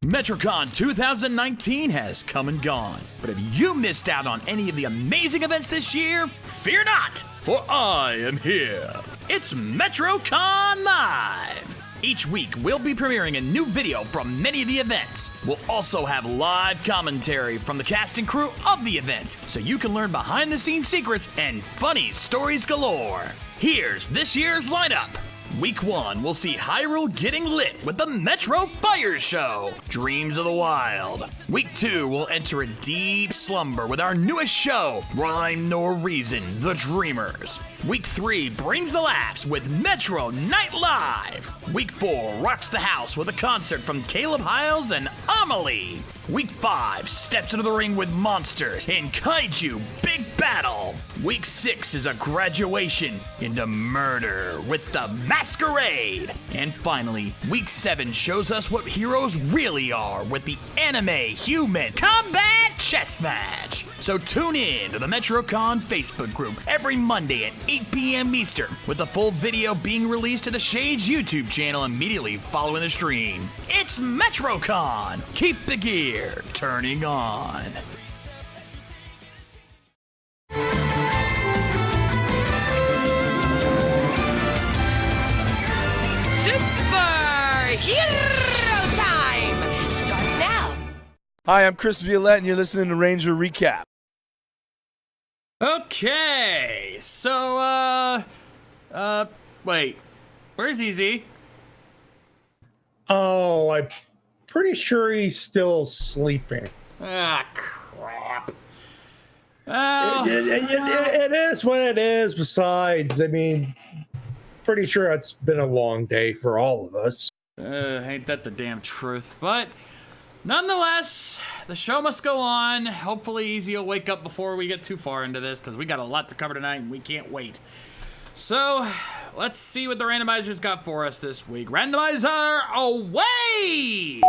MetroCon 2019 has come and gone, but if you missed out on any of the amazing events this year, fear not, for I am here. It's MetroCon Live! Each week, we'll be premiering a new video from many of the events. We'll also have live commentary from the cast and crew of the event, so you can learn behind-the-scenes secrets and funny stories galore. Here's this year's lineup. Week 1, we'll see Hyrule getting lit with the Metro Fire Show, Dreams of the Wild. Week 2, we'll enter a deep slumber with our newest show, Rhyme Nor Reason, The Dreamers. Week 3 brings the laughs with Metro Night Live. Week 4 rocks the house with a concert from Caleb Hiles and Amelie. Week 5 steps into the ring with monsters in Kaiju Big Battle. Week 6 is a graduation into murder with the Masquerade. And finally, Week 7 shows us what heroes really are with the Anime Human Combat Chess Match. So tune in to the MetroCon Facebook group every Monday at 8 p.m. Eastern, with the full video being released to the Shades YouTube channel immediately following the stream. It's MetroCon! Keep the gear turning on. Superhero time starts now. Hi, I'm Chris Violette, and you're listening to Ranger Recap. Okay, so, wait, where's Easy? Oh, I'm pretty sure he's still sleeping. Ah, crap. Oh. It is what it is. Besides, I mean, pretty sure it's been a long day for all of us. Ain't that the damn truth, but nonetheless, the show must go on. Hopefully Easy will wake up before we get too far into this, because we got a lot to cover tonight and we can't wait. So, let's see what the randomizers got for us this week. Randomizer away!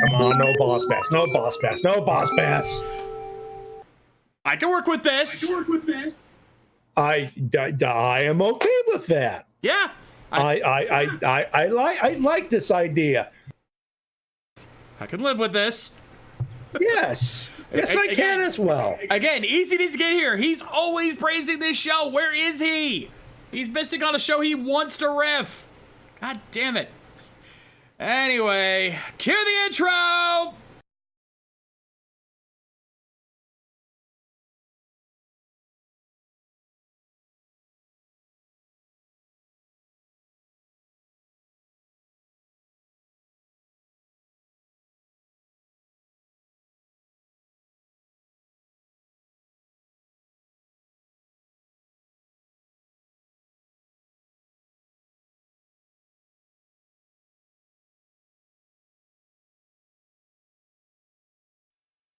Come on, no boss bass, no boss bass, no boss bass. I can work with this. I am okay with that. Yeah. I like this idea. I can live with this. Yes. Yes, I can as well. Again, Easy needs to get here. He's always praising this show. Where is he? He's missing on a show he wants to riff. God damn it. Anyway, cue the intro.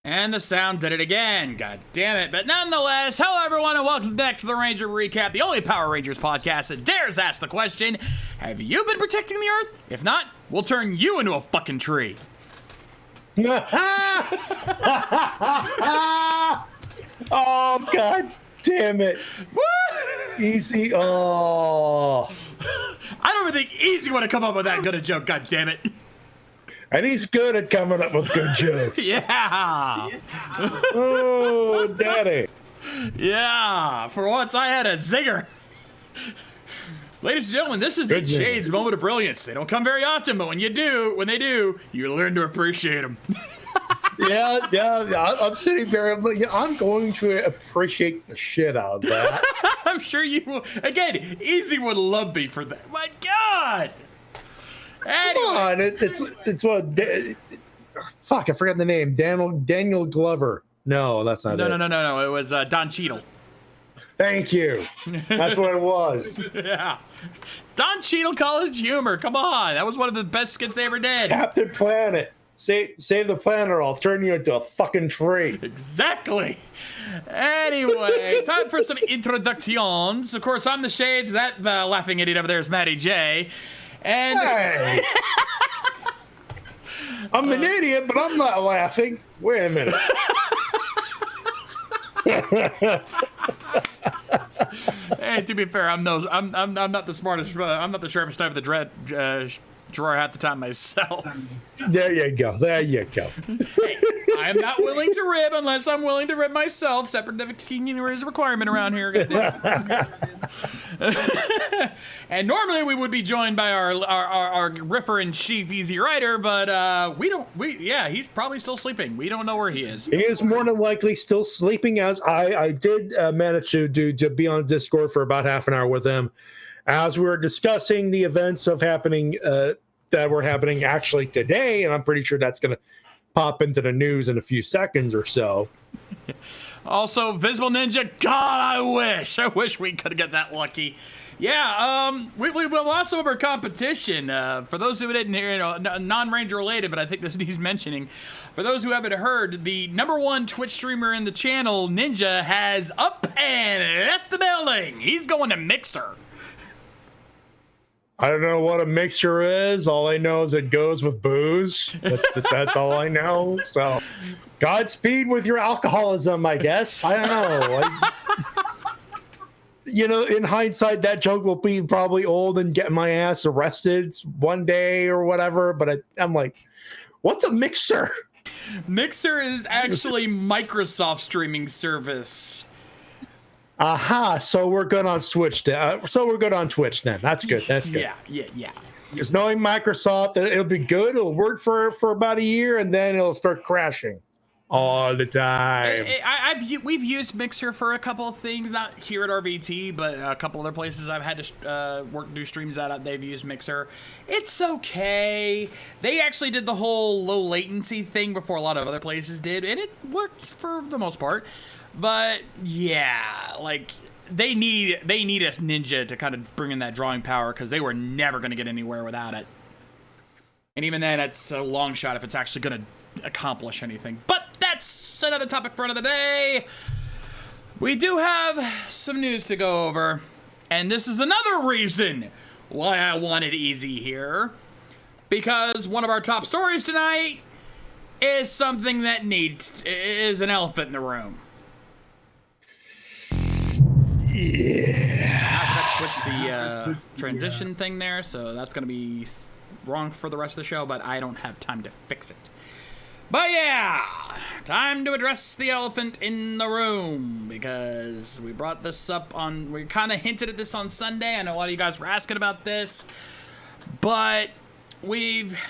And the sound did it again. God damn it. But nonetheless, hello everyone and welcome back to the Ranger Recap, the only Power Rangers podcast that dares ask the question, have you been protecting the Earth? If not, we'll turn you into a fucking tree. Oh, God damn it. Easy. Oh. I don't even think Easy would have come up with that good a joke, god damn it. And he's good at coming up with good jokes. Yeah. Oh, daddy. Yeah. For once, I had a zinger. Ladies and gentlemen, this is Big Shade's moment of brilliance. They don't come very often, but when they do, you learn to appreciate them. Yeah. I'm sitting there. I'm going to appreciate the shit out of that. I'm sure you will. Again, Easy would love me for that. My God. Anyway. Come on, it's what? Fuck, I forgot the name. Daniel Glover. No, that's not it. No. It was Don Cheadle. Thank you. That's what it was. Yeah. It's Don Cheadle College Humor. Come on. That was one of the best skits they ever did. Captain Planet. Save the planet or I'll turn you into a fucking tree. Exactly. Anyway, time for some introductions. Of course, I'm the Shades. That laughing idiot over there is Matty Jay. And hey. I'm an idiot, but I'm not laughing. Wait a minute. Hey, to be fair, I'm not the smartest. I'm not the sharpest knife of the drawer half the time myself. There you go. There you go. Hey, I am not willing to rib unless I'm willing to rib myself. Separate dedication is a requirement around here. And normally we would be joined by our riffer in chief, Easy Rider, but he's probably still sleeping. We don't know where he is. He is more than likely still sleeping, as I did manage to be on Discord for about half an hour with him as we were discussing the events that were happening actually today, and I'm pretty sure that's going to pop into the news in a few seconds or so. Also, Visible Ninja, God, I wish we could get that lucky. Yeah, we lost some of our competition. For those who didn't hear, non-Ranger related, but I think this needs mentioning. For those who haven't heard, the #1 Twitch streamer in the channel, Ninja, has up and left the building. He's going to Mixer. I don't know what a mixture is. All I know is it goes with booze. That's all I know. So, Godspeed with your alcoholism, I guess. I don't know. In hindsight, that joke will be probably old and get my ass arrested one day or whatever. But I'm like, what's a mixer? Mixer is actually Microsoft streaming service. Aha, so we're good on Switch. So we're good on Twitch then. That's good. That's good. Yeah. Because knowing Microsoft, it'll be good. It'll work for about a year, and then it'll start crashing all the time. We've used Mixer for a couple of things, not here at RVT, but a couple other places I've had to do streams at. They've used Mixer. It's okay. They actually did the whole low latency thing before a lot of other places did, and it worked for the most part. But yeah, like they need a ninja to kind of bring in that drawing power, because they were never going to get anywhere without it. And even then, it's a long shot if it's actually going to accomplish anything. But that's another topic for another day. We do have some news to go over, and this is another reason why I wanted Easy here, because one of our top stories tonight is something that is an elephant in the room. Yeah. I forgot to switch the transition thing there, so that's going to be wrong for the rest of the show, but I don't have time to fix it. But yeah, time to address the elephant in the room, because we brought this up we kind of hinted at this on Sunday. I know a lot of you guys were asking about this, but we've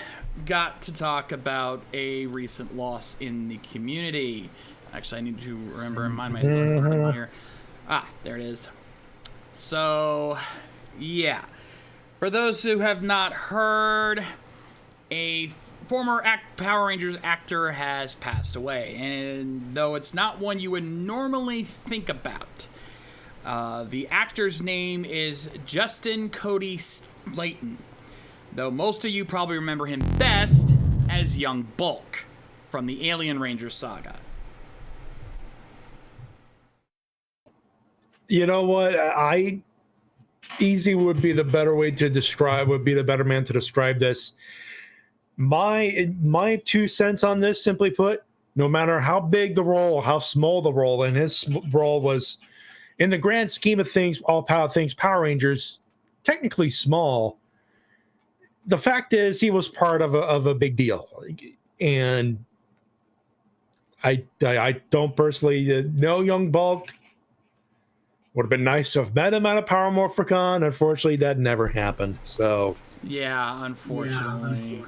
got to talk about a recent loss in the community. Actually, I need to remind myself of something here. There it is. So, yeah. For those who have not heard, a former Power Rangers actor has passed away. And though it's not one you would normally think about, the actor's name is Justin Cody Slayton. Though most of you probably remember him best as Young Bulk from the Alien Rangers saga. You know what? Easy would be the better way to describe, would be the better man to describe this. My 2 cents on this, simply put, no matter how big the role, how small the role, and his role was, in the grand scheme of things, Power Rangers, technically small. The fact is, he was part of a big deal, and I don't personally know Young Bulk. Would have been nice to have met him at a Power Morphicon. Unfortunately, that never happened. So yeah, unfortunately.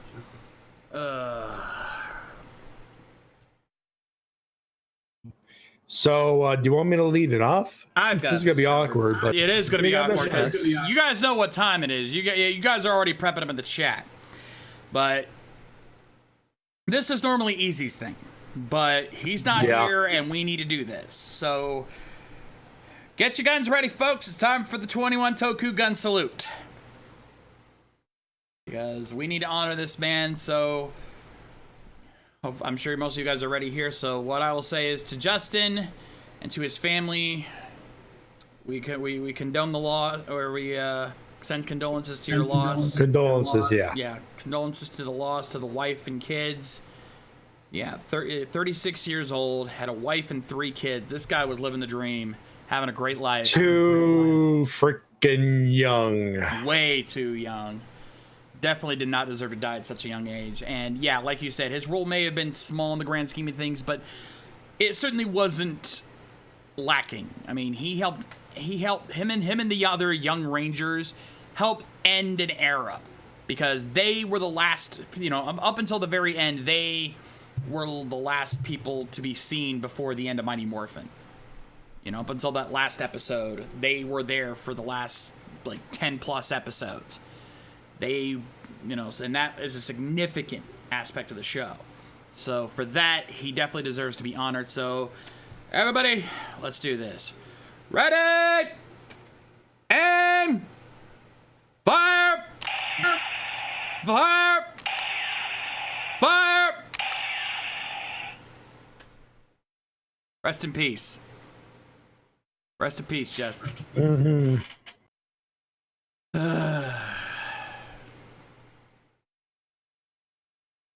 So, do you want me to lead it off? I've got this is gonna be awkward, but it is gonna be awkward because you guys know what time it is. You guys are already prepping him in the chat, but this is normally Easy's thing, but he's not here, and we need to do this. So, get your guns ready, folks. It's time for the 21 Toku gun salute, because we need to honor this man. So I'm sure most of you guys are ready here. So what I will say is, to Justin and to his family, we condone the law, or we send condolences to your loss. Condolences, yeah. Yeah, condolences to the loss, to the wife and kids. Yeah, 36 years old, had a wife and 3 kids. This guy was living the dream, having a great life. Too freaking young. Way too young. definitely did not deserve to die at such a young age. And yeah, like you said, his role may have been small in the grand scheme of things, but it certainly wasn't lacking. I mean, he helped him and the other young Rangers help end an era, because they were the last, up until the very end, they were the last people to be seen before the end of Mighty Morphin. Up until that last episode, they were there for the last 10 plus episodes. They, and that is a significant aspect of the show. So for that, he definitely deserves to be honored. So everybody, let's do this. Ready? Aim! Fire! Fire! Fire! Rest in peace. Rest in peace, Jess. Mm-hmm.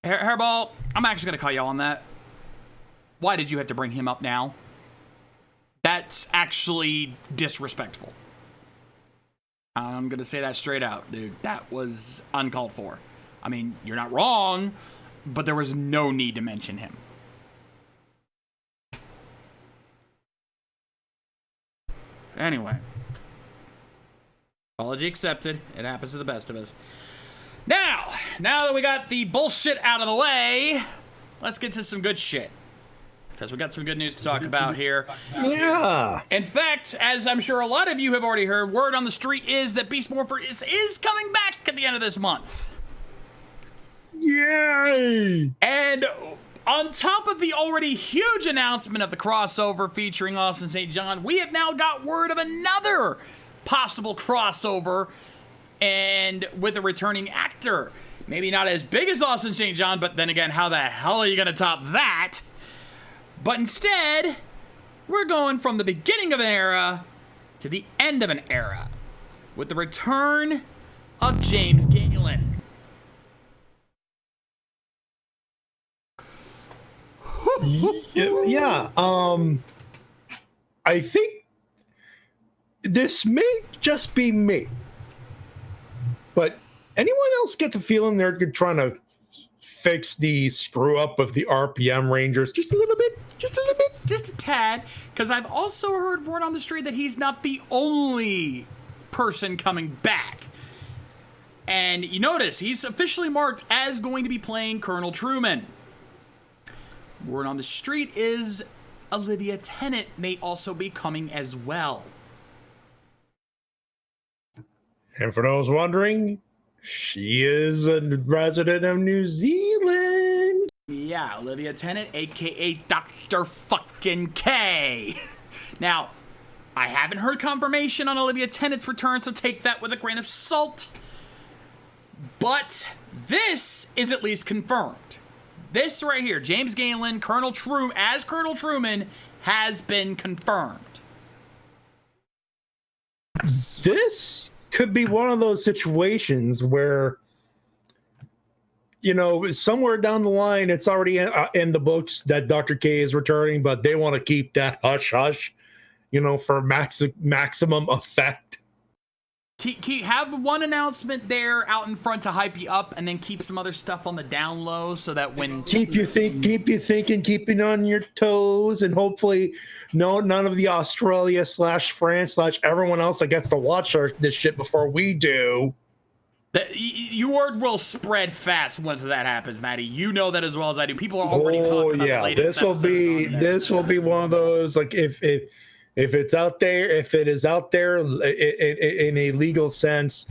Hairball, I'm actually going to call you on that. Why did you have to bring him up now? That's actually disrespectful. I'm going to say that straight out, dude. That was uncalled for. I mean, you're not wrong, but there was no need to mention him. Anyway. Apology accepted. It happens to the best of us. Now that we got the bullshit out of the way, let's get to some good shit. Because we got some good news to talk about here. Yeah. In fact, as I'm sure a lot of you have already heard, word on the street is that Beast Morpher is coming back at the end of this month. Yay! And on top of the already huge announcement of the crossover featuring Austin St. John, we have now got word of another possible crossover, and with a returning actor. Maybe not as big as Austin St. John, but then again, how the hell are you going to top that? But instead, we're going from the beginning of an era to the end of an era, with the return of James Galen. Yeah. I think this may just be me, but anyone else get the feeling they're trying to fix the screw up of the RPM Rangers just a little bit? Just a tad, because I've also heard word on the street that he's not the only person coming back. And you notice he's officially marked as going to be playing Colonel Truman. Word on the street is Olivia Tennant may also be coming as well. And for those wondering, she is a resident of New Zealand. Yeah, Olivia Tennant, aka Dr. fucking K. Now, I haven't heard confirmation on Olivia Tennant's return, so take that with a grain of salt. But this is at least confirmed. This right here, James Galen, Colonel Truman, has been confirmed. This could be one of those situations where, somewhere down the line, it's already in the books that Dr. K is returning, but they want to keep that hush-hush, for maximum effect. Have one announcement there out in front to hype you up, and then keep some other stuff on the down low so that when keep you thinking, keeping on your toes, and hopefully none of the Australia / France / everyone else that gets to watch this shit before we do. Your word will spread fast once that happens, Matty. You know that as well as I do. People are already talking about the latest this will be one of those, like, if it's out there, if it is out there in a legal sense,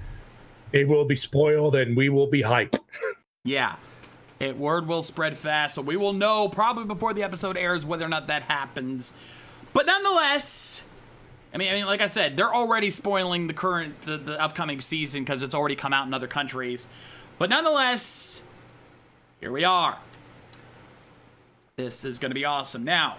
it will be spoiled and we will be hyped. Yeah. Word will spread fast, so we will know probably before the episode airs whether or not that happens. But nonetheless, I mean, like I said, they're already spoiling the upcoming season because it's already come out in other countries. But nonetheless, here we are. This is going to be awesome. Now,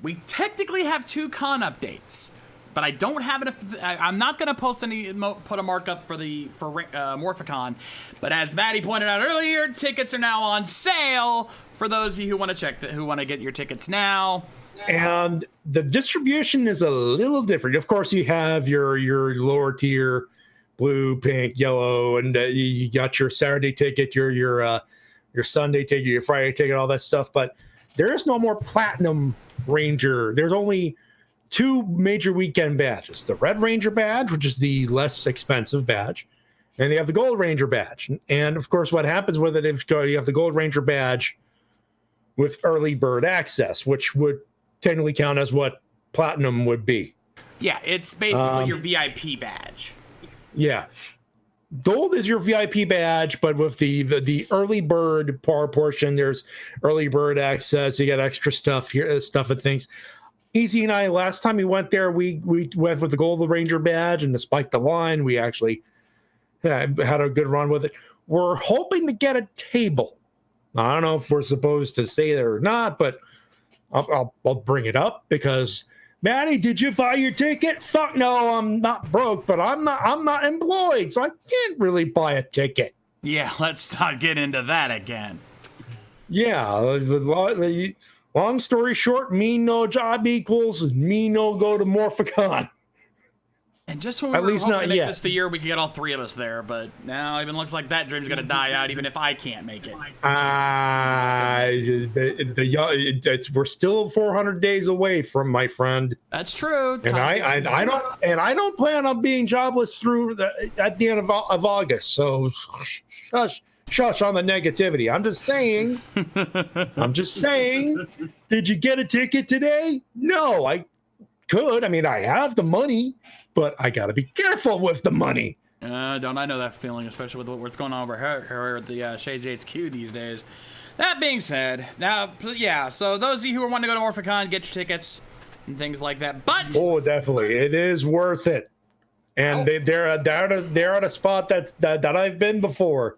we technically have 2 con updates, but I don't have enough. I'm not going to put a markup for Morphicon. But as Matty pointed out earlier, tickets are now on sale for those of you who want to get your tickets now. And the distribution is a little different. Of course, you have your lower tier blue, pink, yellow, and you got your Saturday ticket, your Sunday ticket, your Friday ticket, all that stuff. But there is no more Platinum Ranger. There's only 2 major weekend badges: the Red Ranger badge, which is the less expensive badge, and they have the Gold Ranger badge. And of course, what happens with it if you have the Gold Ranger badge with early bird access, which would technically count as what Platinum would be. Yeah, it's basically your VIP badge. Yeah. Gold is your VIP badge, but with the early bird portion, there's early bird access. You got extra stuff here, stuff and things. Easy and I, last time we went there, we went with the Gold Ranger badge, and despite the line, we actually had a good run with it. We're hoping to get a table. I don't know if we're supposed to say that or not, but I'll bring it up because, Matty, did you buy your ticket? Fuck no, I'm not broke, but I'm not employed, so I can't really buy a ticket. Yeah, let's not get into that again. Yeah, long story short, me no job equals me no go to Morphicon. And just when we were hoping to make this the year we could get all 3 of us there, but now it even looks like that dream's gonna die out even if I can't make it. We're still 400 days away from my friend. That's true. And I don't plan on being jobless through at the end of August. So shush on the negativity. I'm just saying. Did you get a ticket today? No, I could. I mean, I have the money, but I got to be careful with the money. Don't I know that feeling, especially with what's going on over here at the Shades HQ these days. That being said, now, yeah, so those of you who are wanting to go to Morphicon, get your tickets and things like that. But oh, definitely, it is worth it. And they're at a spot that I've been before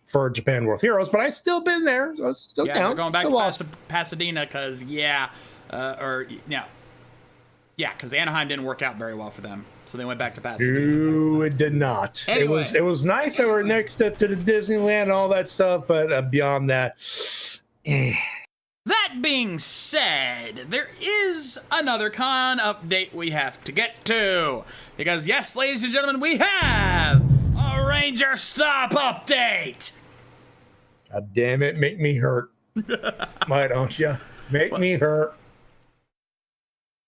for Japan World Heroes, but I've still been there. So it's still we're going back to Pasadena because because Anaheim didn't work out very well for them. So they went back to Pasadena. No, it did not. Anyway. It was nice that we're next to the Disneyland and all that stuff, but beyond that, That being said, there is another con update we have to get to. Because yes, ladies and gentlemen, we have a Ranger Stop update. God damn it, make me hurt. Why don't you? Make me hurt.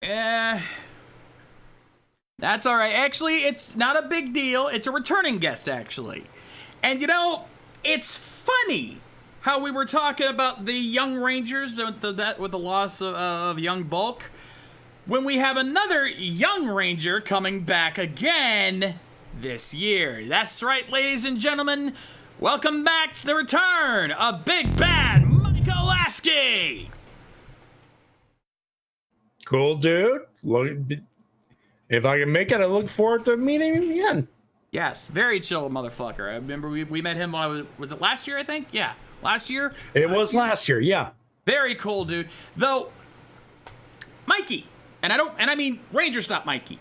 That's all right. Actually, it's not a big deal. It's a returning guest, actually. And, it's funny how we were talking about the Young Rangers with the loss of Young Bulk when we have another Young Ranger coming back again this year. That's right, ladies and gentlemen. Welcome back to the return of Big Bad Michael Lasky. Cool, dude. If I can make it, I look forward to meeting him again. Yes, very chill motherfucker. I remember we met him when was it last year, I think? Yeah, last year? It was last year, yeah. Very cool, dude. Though, Mikey, and I mean Ranger Stop Mikey.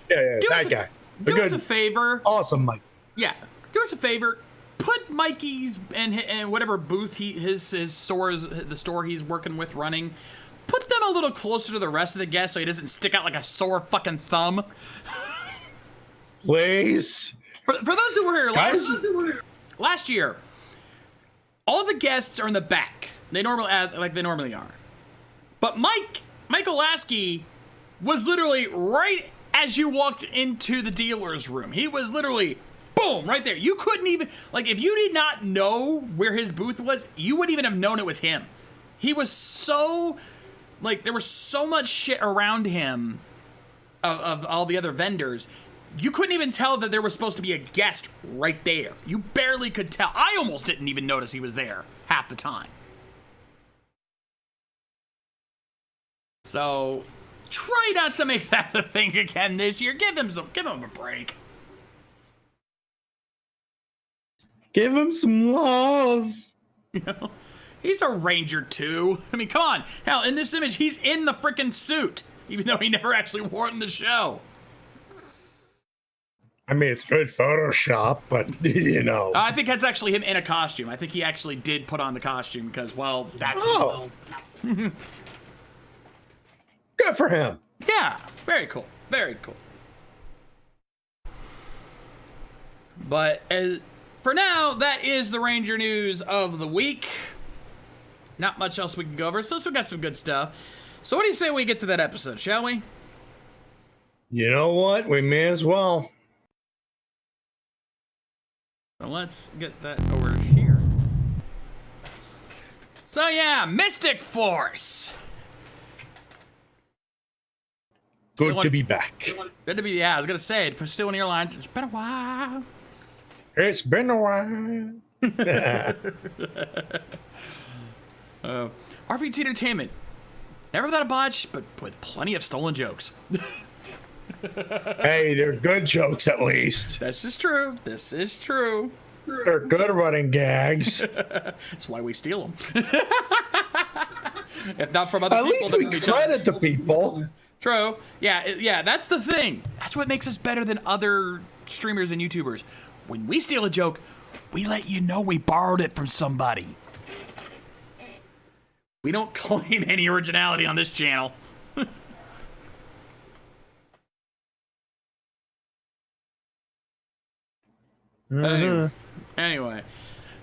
Yeah, that guy. Do us a favor. Awesome, Mike. Yeah, do us a favor. Put Mikey's and whatever booth the store he's working with running, put them a little closer to the rest of the guests so he doesn't stick out like a sore fucking thumb. Please. For those who were here last year, all the guests are in the back. They normally are. But Michael Lasky was literally right as you walked into the dealer's room. He was literally boom right there. You couldn't even if you did not know where his booth was, you wouldn't even have known it was him. He was so there was so much shit around him of all the other vendors. You couldn't even tell that there was supposed to be a guest right there. You barely could tell. I almost didn't even notice he was there half the time. So try not to make that the thing again this year. Give him a break. Give him some love. He's a Ranger too. I mean, come on. Hell, in this image, he's in the freaking suit, even though he never actually wore it in the show. I mean, it's good Photoshop, but I think that's actually him in a costume. I think he actually did put on the costume because, well, that's. Oh. Good for him. Yeah, very cool. Very cool. But for now, that is the Ranger news of the week. Not much else we can go over, so we got some good stuff. So what do you say we get to that episode, shall we? You know what? We may as well. So let's get that over here. So yeah, Mystic Force. Good to be back. Good to be, yeah, I was going to say, still in your lines. It's been a while. It's been a while. RVT Entertainment. Never without a botch, but with plenty of stolen jokes. Hey, they're good jokes at least. This is true. This is true. They're good running gags. That's why we steal them. If not from other At people, least then we we credit the people. True. Yeah, that's the thing. That's what makes us better than other streamers and YouTubers. When we steal a joke, we let you know we borrowed it from somebody. We don't claim any originality on this channel. Anyway.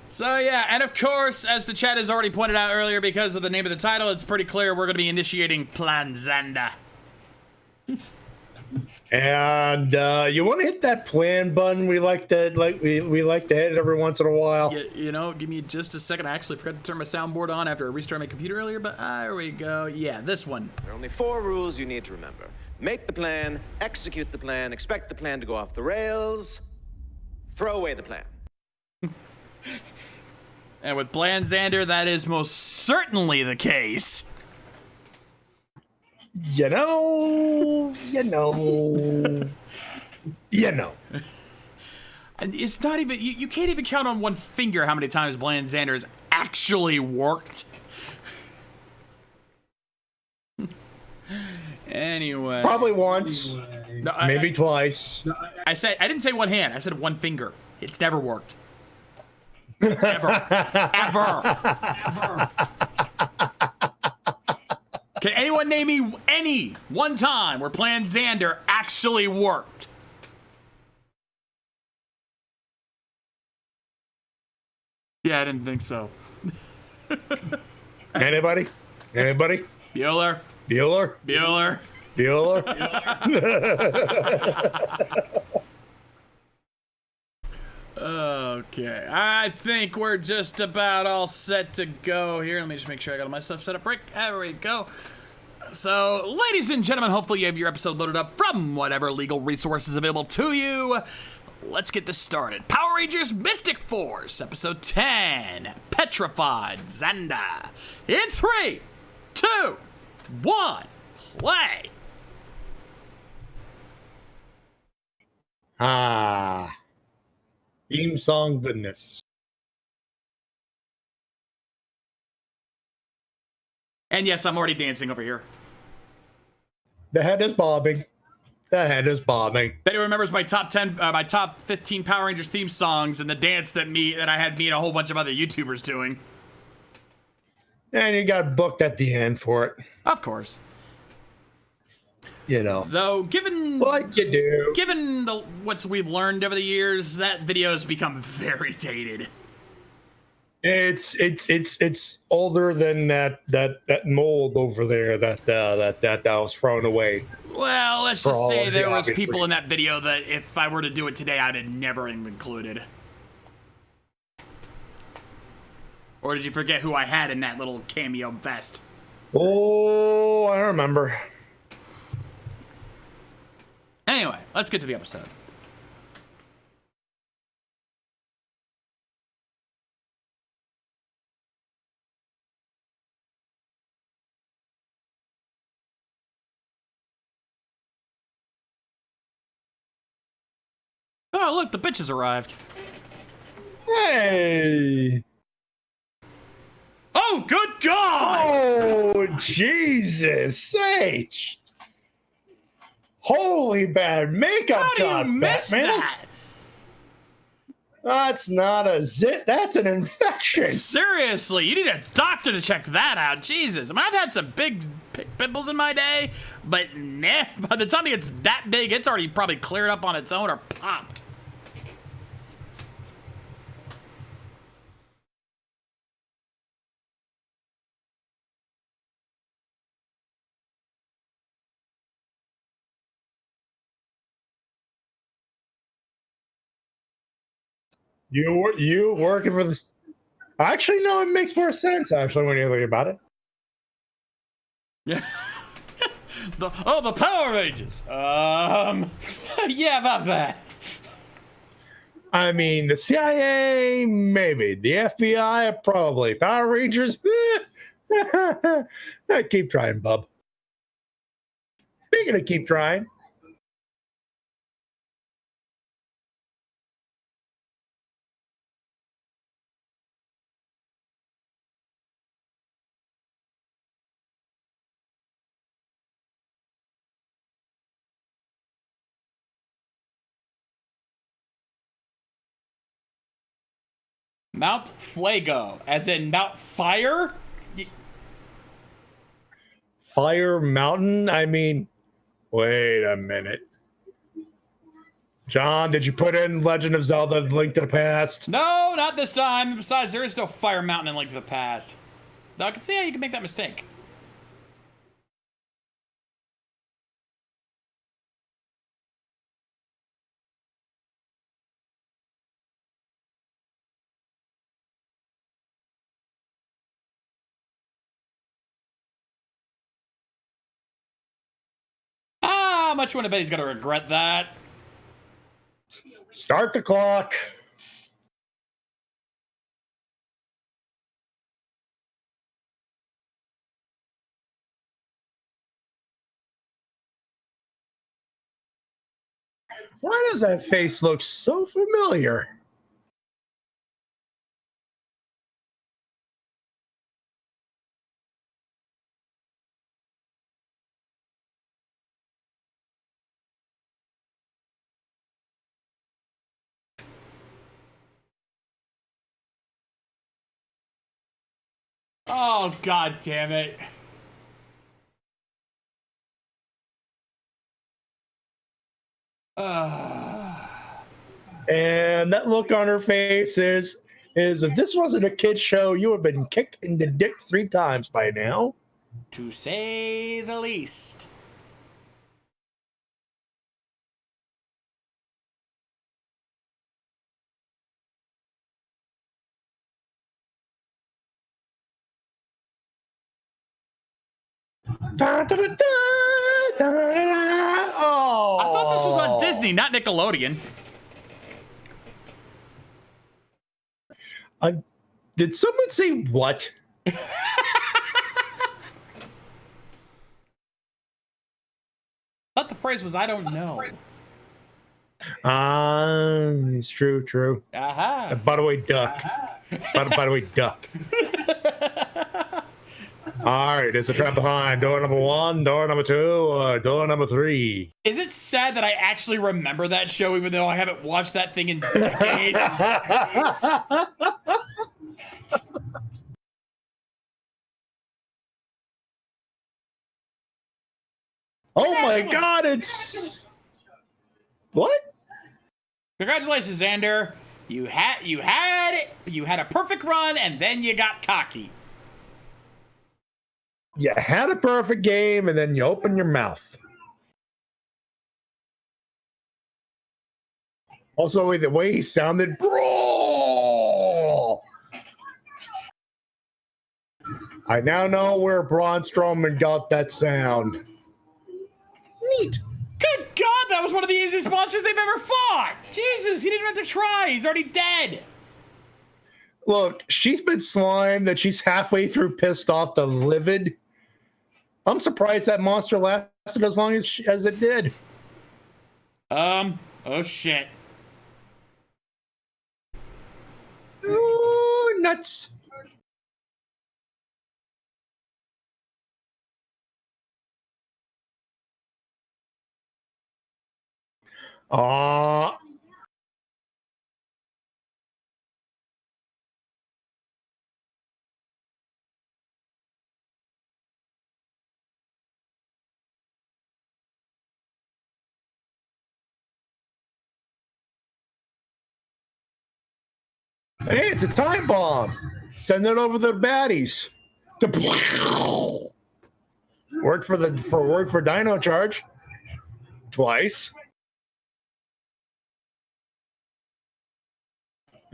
So yeah, and of course, as the chat has already pointed out earlier, because of the name of the title, it's pretty clear we're going to be initiating Plan Xanda. And you want to hit that plan button? We like to we like to hit it every once in a while. You know, give me just a second. I actually forgot to turn my soundboard on after I restarted my computer earlier, but there we go. Yeah, this one. There are only 4 rules you need to remember. Make the plan, execute the plan, expect the plan to go off the rails, throw away the plan. And with Plan Xander, that is most certainly the case. You know. And it's not even, you can't even count on one finger how many times Plan Xander has actually worked. Anyway. Probably once. No, maybe twice. I didn't say one hand, I said one finger. It's never worked. Ever. Ever. Can anyone name me any one time where Plan Xander actually worked? Yeah, I didn't think so. Anybody? Bueller. Okay, I think we're just about all set to go here. Let me just make sure I got all my stuff set up right. There we go. So, ladies and gentlemen, hopefully you have your episode loaded up from whatever legal resources available to you. Let's get this started. Power Rangers Mystic Force, Episode 10, Petrified Xanda. In 3, 2, 1, play. Theme song goodness. And yes, I'm already dancing over here. The head is bobbing. Betty remembers my top 10, my top 15 Power Rangers theme songs and the dance that I had me and a whole bunch of other YouTubers doing. And you got booked at the end for it. Of course. You know. Though, given what you do, given what we've learned over the years, that video has become very dated. It's older than that mold over there that was thrown away. Well, let's just say there was people in that video that if I were to do it today, I'd have never even included. Or did you forget who I had in that little cameo vest? Oh, I remember. Anyway, let's get to the episode. Oh, look, the bitches arrived. Hey! Oh, good God! Oh, Jesus H! Holy bad makeup How do job, you miss Batman. that? That's not a zit. That's an infection. Seriously, you need a doctor to check that out. Jesus. I mean, I've had some big pimples in my day, but nah, by the time it gets that big, it's already probably cleared up on its own or popped. You working for this? Actually, no, it makes more sense. Actually, when you think about it. Yeah. the Power Rangers. Yeah, about that. I mean, the CIA, maybe. The FBI, probably. Power Rangers, keep trying, bub. Speaking of keep trying. Mount Fuego, as in Mount Fire? Fire Mountain? I mean, wait a minute. John, did you put in Legend of Zelda Link to the Past? No, not this time. Besides, there is no Fire Mountain in Link to the Past. Though I can see how you can make that mistake. How much you want to bet he's going to regret that? Start the clock. Why does that face look so familiar? Oh, god damn it. And that look on her face is if this wasn't a kid's show, you would have been kicked in the dick 3 times by now. To say the least. Oh, I thought this was on Disney, not Nickelodeon. Did someone say what? Thought the phrase was, I don't know. It's true. Aha. By the way, duck. By the way, duck. All right, it's a trap behind door number 1, door number 2, or door number 3. Is it sad that I actually remember that show even though I haven't watched that thing in decades? Oh my god, it's what? Congratulations, Xander. You had a perfect run and then you got cocky. You had a perfect game and then you open your mouth. Also, the way he sounded, bro. I now know where Braun Strowman got that sound. Neat. Good God, that was one of the easiest monsters they've ever fought. Jesus, he didn't have to try. He's already dead. Look, she's been slimed that she's halfway through pissed off to livid. I'm surprised that monster lasted as long as it did. Oh shit. Ooh, nuts. Aw. Hey, it's a time bomb. Send it over the baddies. Worked for Dino Charge twice.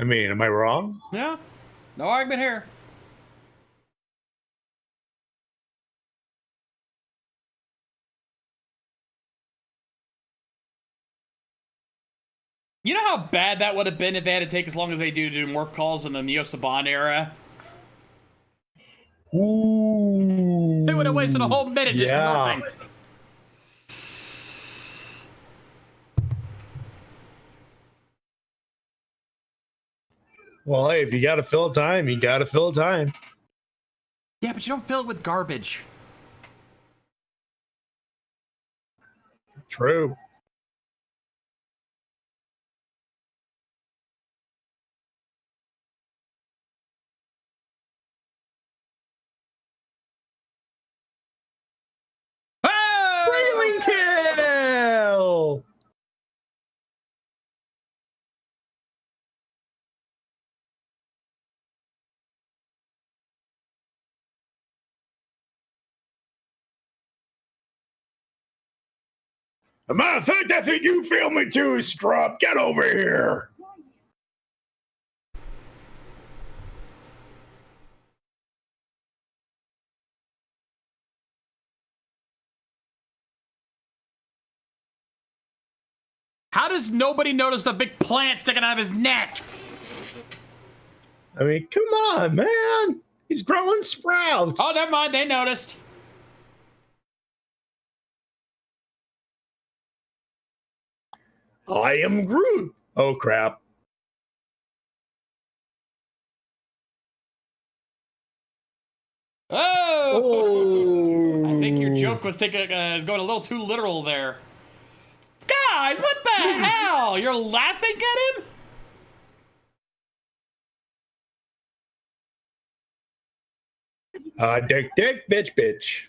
I mean, am I wrong? Yeah. No argument here. You know how bad that would have been if they had to take as long as they do to do morph calls in the Neo Saban era? Ooh. They would have wasted a whole minute just morphing. Well, hey, if you got to fill time, you got to fill time. Yeah, but you don't fill it with garbage. True. Railing kill! As a matter of fact, I think you feel me too, Scrub. Get over here. How does nobody notice the big plant sticking out of his neck? I mean, come on, man. He's growing sprouts. Oh, never mind. They noticed. I am Groot. Oh, crap. Oh! I think your joke was going a little too literal there. Guys, what the hell? You're laughing at him? Dick, bitch, bitch.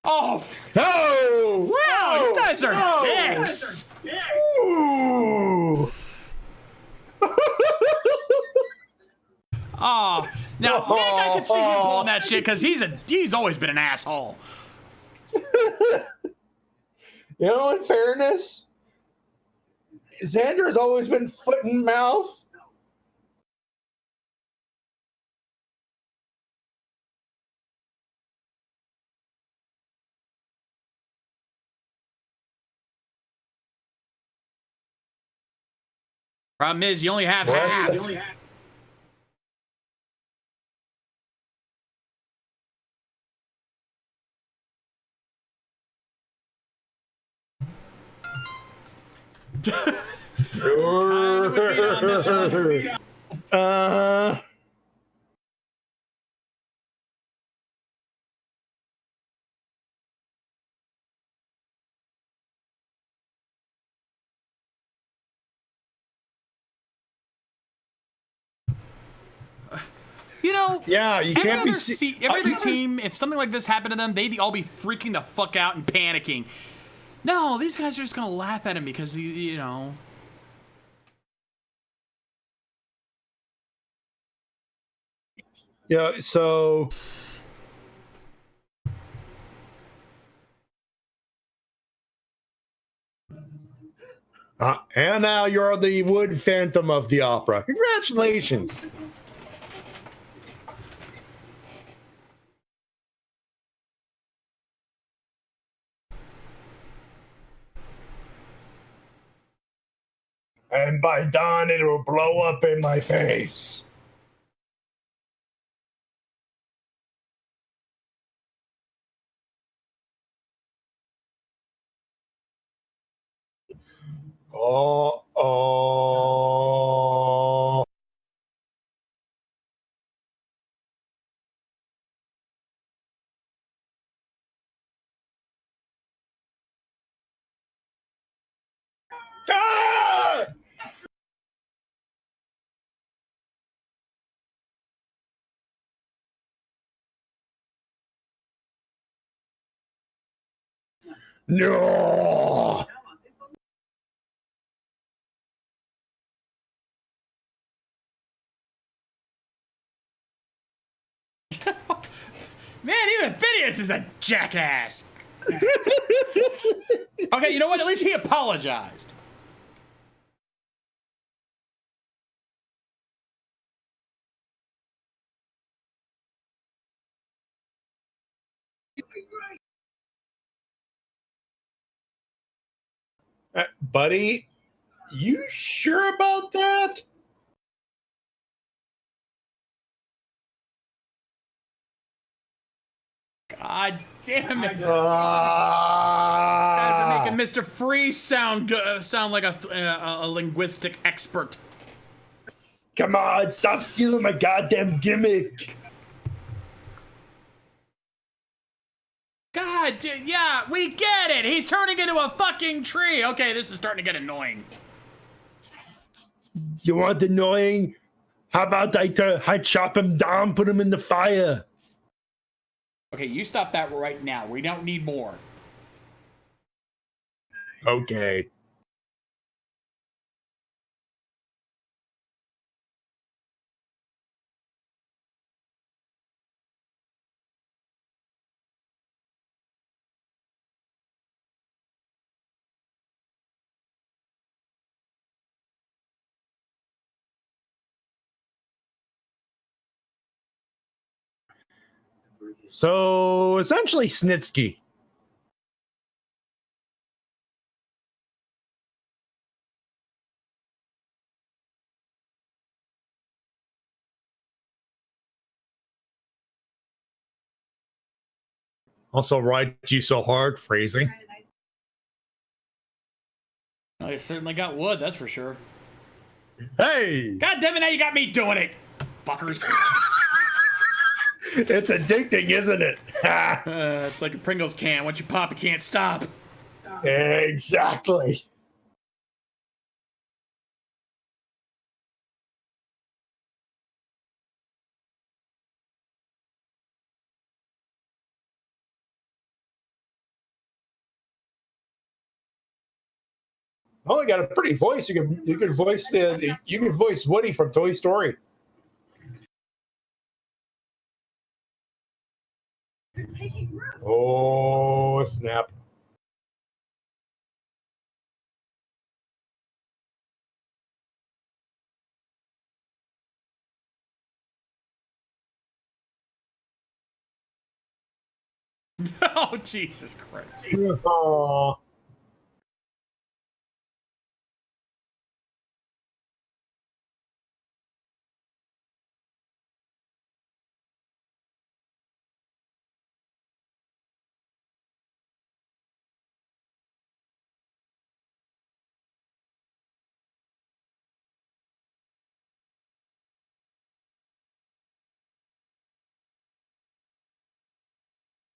Oh! Oh! Wow, you guys are dicks! Ooh! Oh, now Nick, I can see him pulling that shit because he's always been an asshole. You know, in fairness, Xander has always been foot and mouth. Problem is, you only have half. You know, Yeah, you can't be. Every other team, if something like this happened to them, they'd all be freaking the fuck out and panicking. No, these guys are just gonna laugh at him because you know. Yeah, so. And now you're the Wood Phantom of the Opera. Congratulations. And by dawn, it will blow up in my face. Oh. Ah! No. Man, even Phineas is a jackass. Okay, you know what? At least he apologized. Buddy, you sure about that? God damn it. Guys are making Mr. Freeze sound like a linguistic expert. Come on, stop stealing my goddamn gimmick. God, dude, yeah, we get it. He's turning into a fucking tree. Okay, this is starting to get annoying. You want annoying? How about I chop him down, put him in the fire? Okay, you stop that right now. We don't need more. Okay. So essentially, Snitsky. Also, ride you so hard, phrasing. I certainly got wood, that's for sure. Hey! God damn it, now you got me doing it, fuckers. It's addicting, isn't it? It's like a Pringles can. Once you pop, you can't stop. Exactly. Oh, you got a pretty voice. You can voice Woody from Toy Story. Oh snap! Oh, Jesus Christ. Oh.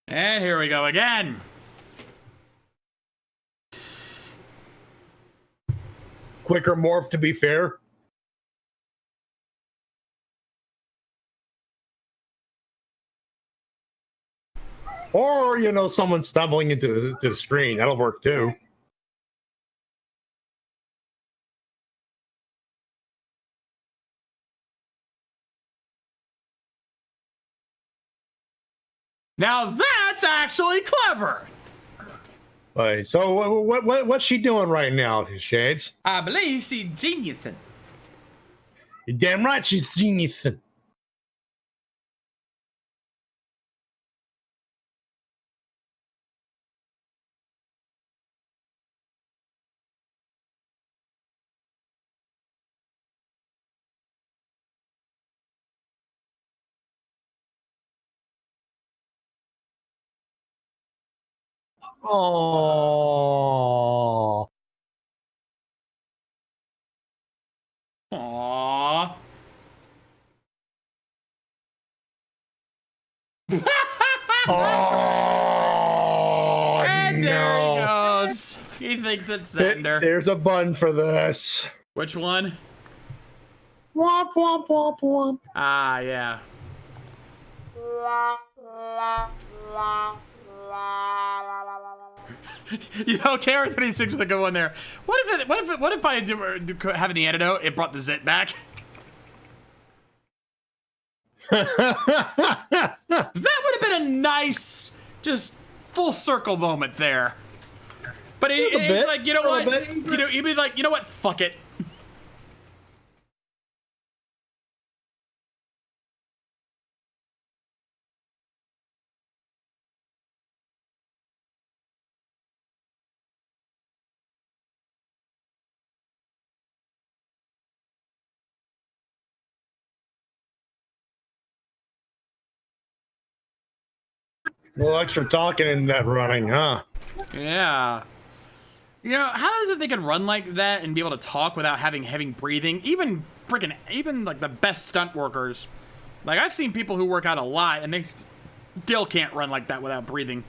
And here we go again. Quicker morph, to be fair. Or, someone stumbling into the screen. That'll work too. Now that's actually clever. Right, so what's she doing right now, Shades? I believe she's geniusing. You're damn right she's geniusing. Oh. Aww. Oh, and there he no. goes. He thinks it's Sender. There's a bun for this. Which one? Womp, womp, womp, womp. Ah, yeah. Carrot 36 is a good one there. What if by having the antidote, it brought the zit back? That would have been a nice, just full circle moment there. But he's like, you know what? He'd be like, you know what? Fuck it. A little extra talking in that running, huh? Yeah. You know, how is it they can run like that and be able to talk without having breathing? Even like the best stunt workers. Like, I've seen people who work out a lot and they still can't run like that without breathing.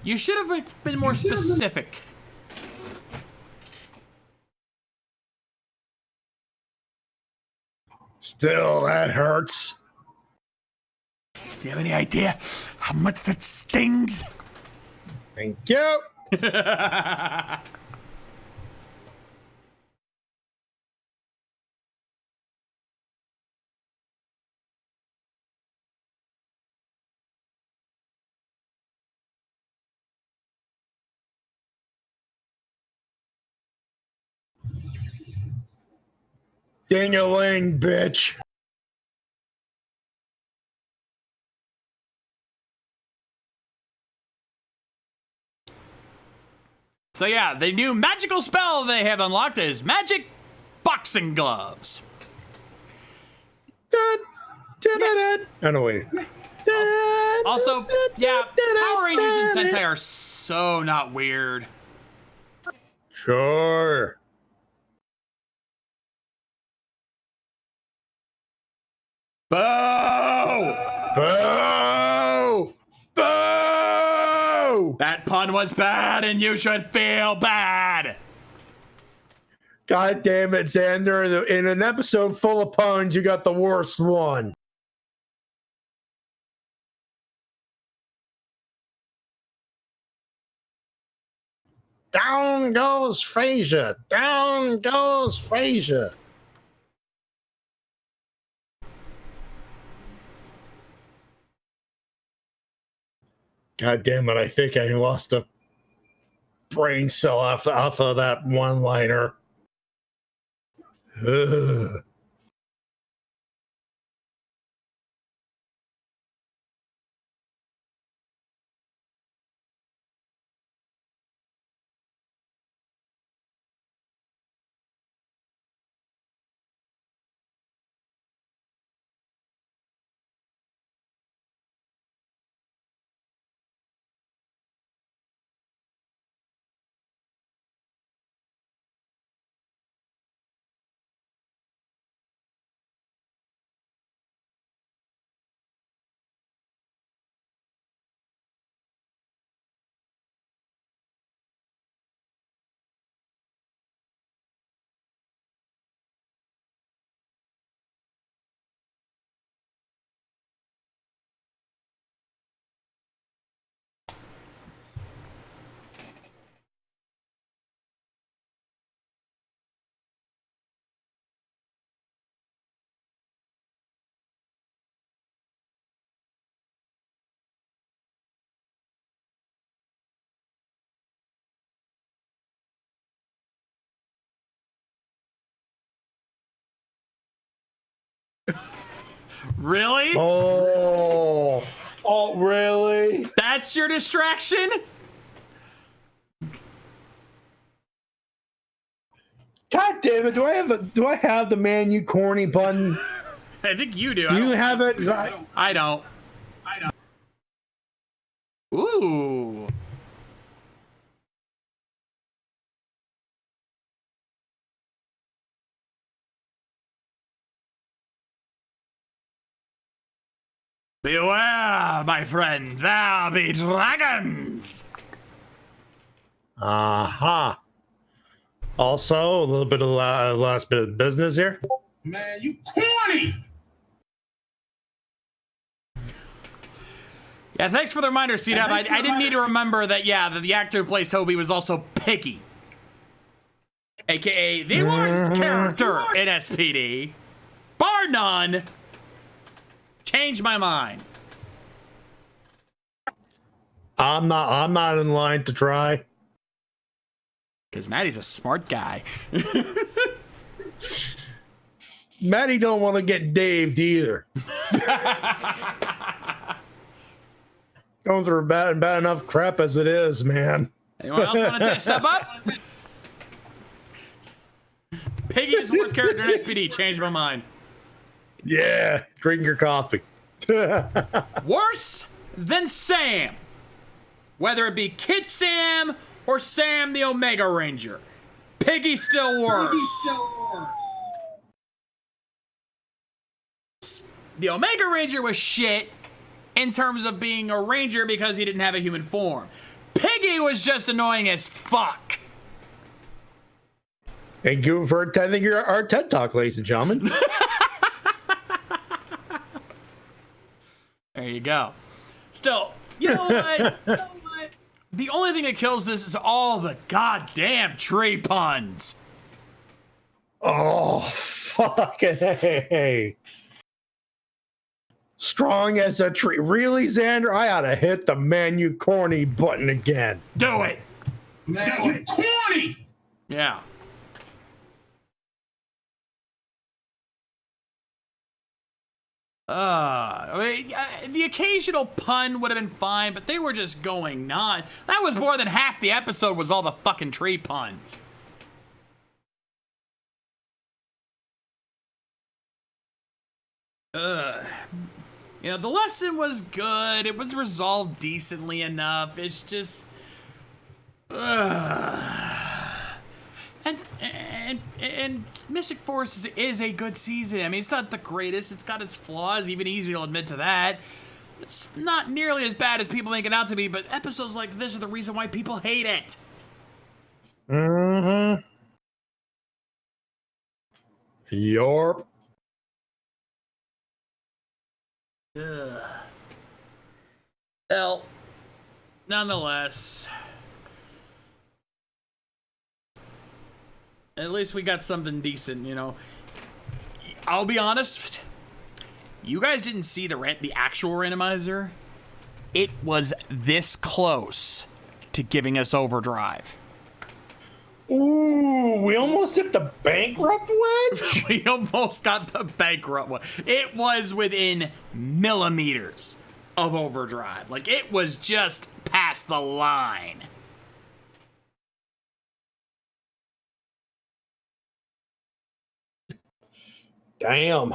You should have been more specific. Still, that hurts. Do you have any idea how much that stings? Thank you. Ding-a-ling, bitch. So yeah, the new magical spell they have unlocked is magic boxing gloves. Oh, no, wait. Also, yeah, Power Rangers and Sentai are so not weird. Sure. Boo! Boo! Boo! That pun was bad and you should feel bad. God damn it, Xander. In an episode full of puns, you got the worst one. Down goes Frasier. Down goes Frasier. God damn it, I think I lost a brain cell off of that one-liner. Ugh. Really? Oh, really? That's your distraction? God damn it! Do I have the man you corny button? I think you do. Do you have it? I don't. Ooh. Beware, my friend, there be dragons! Aha. Also, a little bit of last bit of business here. Man, you corny! Yeah, thanks for the reminder, C-Dub. I didn't need to remember that, yeah, that the actor who plays Toby was also picky. aka the worst character in SPD, bar none. Change my mind. I'm not in line to try. Because Matty's a smart guy. Matty don't want to get Daved either. Going through bad enough crap as it is, man. Anyone else want to step up? Piggy is the worst character in SPD. Change my mind. Yeah, drink your coffee. Worse than Sam. Whether it be Kid Sam or Sam the Omega Ranger. Piggy's still worse. The Omega Ranger was shit in terms of being a ranger because he didn't have a human form. Piggy was just annoying as fuck. Thank you for attending our TED Talk, ladies and gentlemen. There you go. Still, you know what? The only thing that kills this is all the goddamn tree puns. Oh, fucking hey. Strong as a tree. Really, Xander? I ought to hit the man you corny button again. Do it. Man, you corny! Yeah. The occasional pun would have been fine, but they were just going on. That was more than half the episode was all the fucking tree puns. You know, the lesson was good. It was resolved decently enough. It's just... And Mystic Force is a good season. I mean, it's not the greatest. It's got its flaws. Even Easy will admit to that. It's not nearly as bad as people make it out to be, but episodes like this are the reason why people hate it. Mm-hmm. Yarp. Well, nonetheless, at least we got something decent, you know. I'll be honest, you guys didn't see the actual randomizer. It was this close to giving us overdrive. Ooh, we almost hit the bankrupt wedge. We almost got the bankrupt one. It was within millimeters of overdrive. Like, it was just past the line. Damn.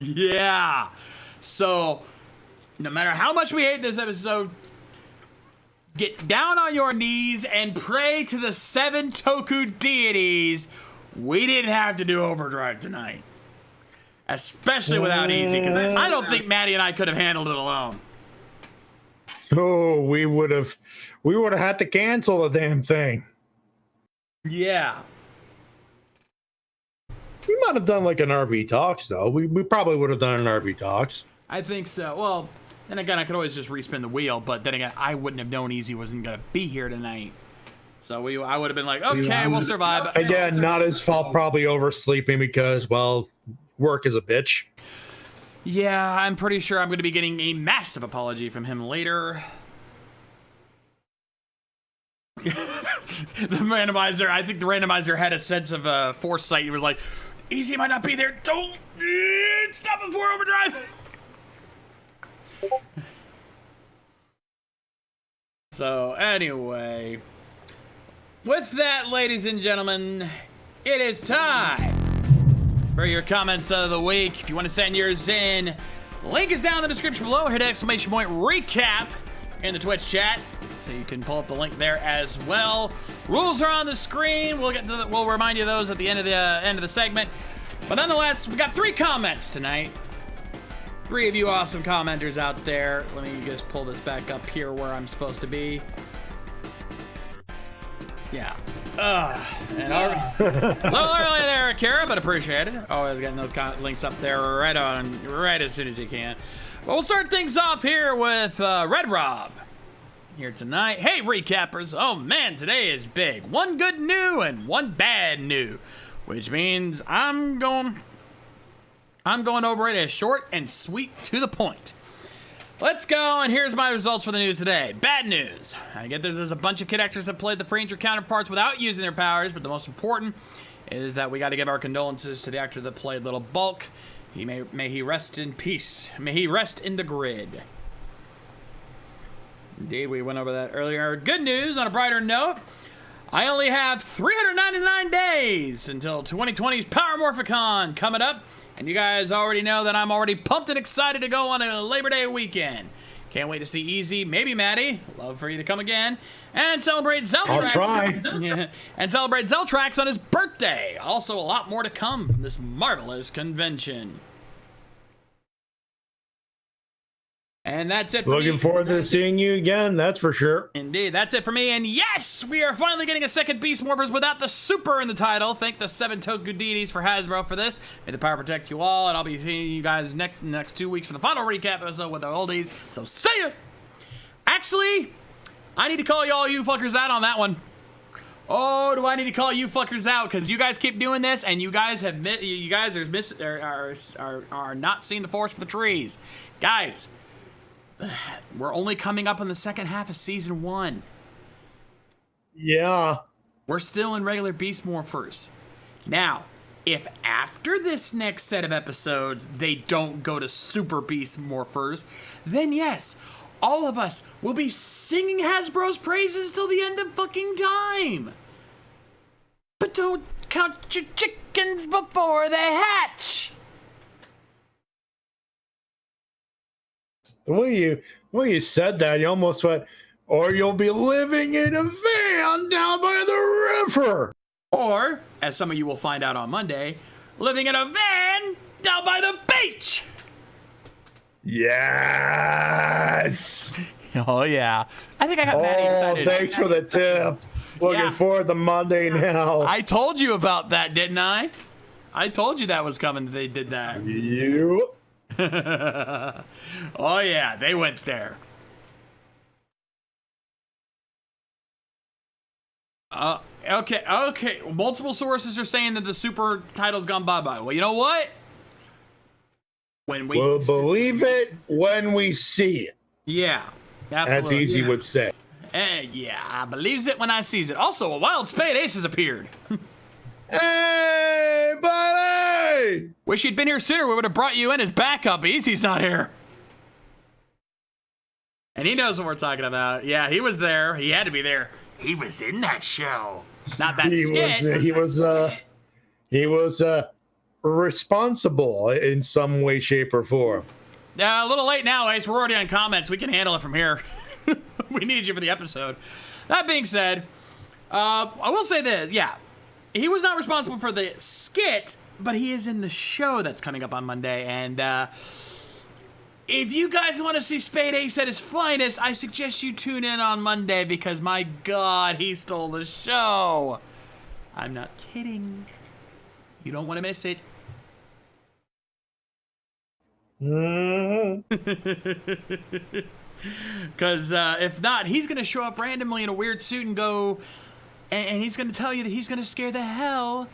Yeah. So, no matter how much we hate this episode, get down on your knees and pray to the 7 Toku deities. We didn't have to do overdrive tonight. Especially without Easy, because I don't think Matty and I could have handled it alone. Oh, we would have had to cancel the damn thing. Yeah. We might have done like an RV Talks, though. We probably would have done an RV Talks. I think so. Well, then again, I could always just respin the wheel, but then again, I wouldn't have known Easy wasn't going to be here tonight. So I would have been like, okay, we'll survive. Again, not his fault, probably oversleeping because, well, work is a bitch. Yeah, I'm pretty sure I'm going to be getting a massive apology from him later. The randomizer, I think the randomizer had a sense of foresight. He was like, Easy might not be there. Don't stop before overdrive. So anyway, with that, ladies and gentlemen, it is time for your comments of the week. If you want to send yours in, link is down in the description below. Hit exclamation point recap in the Twitch chat, so you can pull up the link there as well. Rules are on the screen. We'll remind you of those at the end of the segment. But nonetheless, we got 3 comments tonight. 3 of you awesome commenters out there. Let me just pull this back up here where I'm supposed to be. Yeah. And a little early there, Kara, but appreciate it. Always getting those links up there right as soon as you can. But we'll start things off here with Red Rob. here tonight. Hey, recappers. Oh, man, today is big. One good new and one bad new, which means I'm going over it as short and sweet to the point. Let's go, and here's my results for the news today. Bad news. I get that there's a bunch of kid actors that played the Ranger counterparts without using their powers, but the most important is that we got to give our condolences to the actor that played Little Bulk. May he rest in peace. May he rest in the grid. Indeed, we went over that earlier. Good news, on a brighter note, I only have 399 days until 2020's Power Morphicon coming up. And you guys already know that I'm already pumped and excited to go on a Labor Day weekend. Can't wait to see Easy, maybe Matty. Love for you to come again. And celebrate Zeltrax. I'll try. Yeah, and celebrate Zeltrax on his birthday. Also, a lot more to come from this marvelous convention. And that's it for me. Looking forward to seeing you again, that's for sure. Indeed, that's it for me. And yes, we are finally getting a second Beast Morphers without the super in the title. Thank the 7 Toku deities for Hasbro for this. May the power protect you all, and I'll be seeing you guys next 2 weeks for the final recap episode with the oldies. So see ya! Actually, I need to call all you fuckers out on that one. Oh, do I need to call you fuckers out? Because you guys keep doing this, and you guys are not seeing the forest for the trees. Guys, we're only coming up on the second half of season 1. Yeah. We're still in regular Beast Morphers. Now, if after this next set of episodes, they don't go to Super Beast Morphers, then yes, all of us will be singing Hasbro's praises till the end of fucking time. But don't count your chickens before they hatch. The way you said that, you almost went, or you'll be living in a van down by the river. Or, as some of you will find out on Monday, living in a van down by the beach. Yes. Oh, yeah. I think I got Matty excited. Thanks for the tip. Looking forward to Monday now. I told you about that, didn't I? I told you that was coming. They did that. You. Oh, yeah. They went there. Okay. Multiple sources are saying that the super title's gone bye-bye. Well, you know what? We'll believe it when we see it. Yeah, absolutely. As Easy would say. Yeah, I believes it when I sees it. Also, a wild spade ace has appeared. Hey, buddy! Wish you'd been here sooner. We would have brought you in as backup. Easy's not here. And he knows what we're talking about. Yeah, he was there. He had to be there. He was in that show. Not that skit. He was responsible in some way, shape, or form. A little late now, Ace. We're already on comments. We can handle it from here. We needed you for the episode. That being said, I will say this. Yeah, he was not responsible for the skit, but he is in the show that's coming up on Monday. And if you guys want to see Spade Ace at his finest, I suggest you tune in on Monday because, my God, he stole the show. I'm not kidding. You don't want to miss it. Because if not, he's going to show up randomly in a weird suit and go, and he's going to tell you that he's going to scare the hell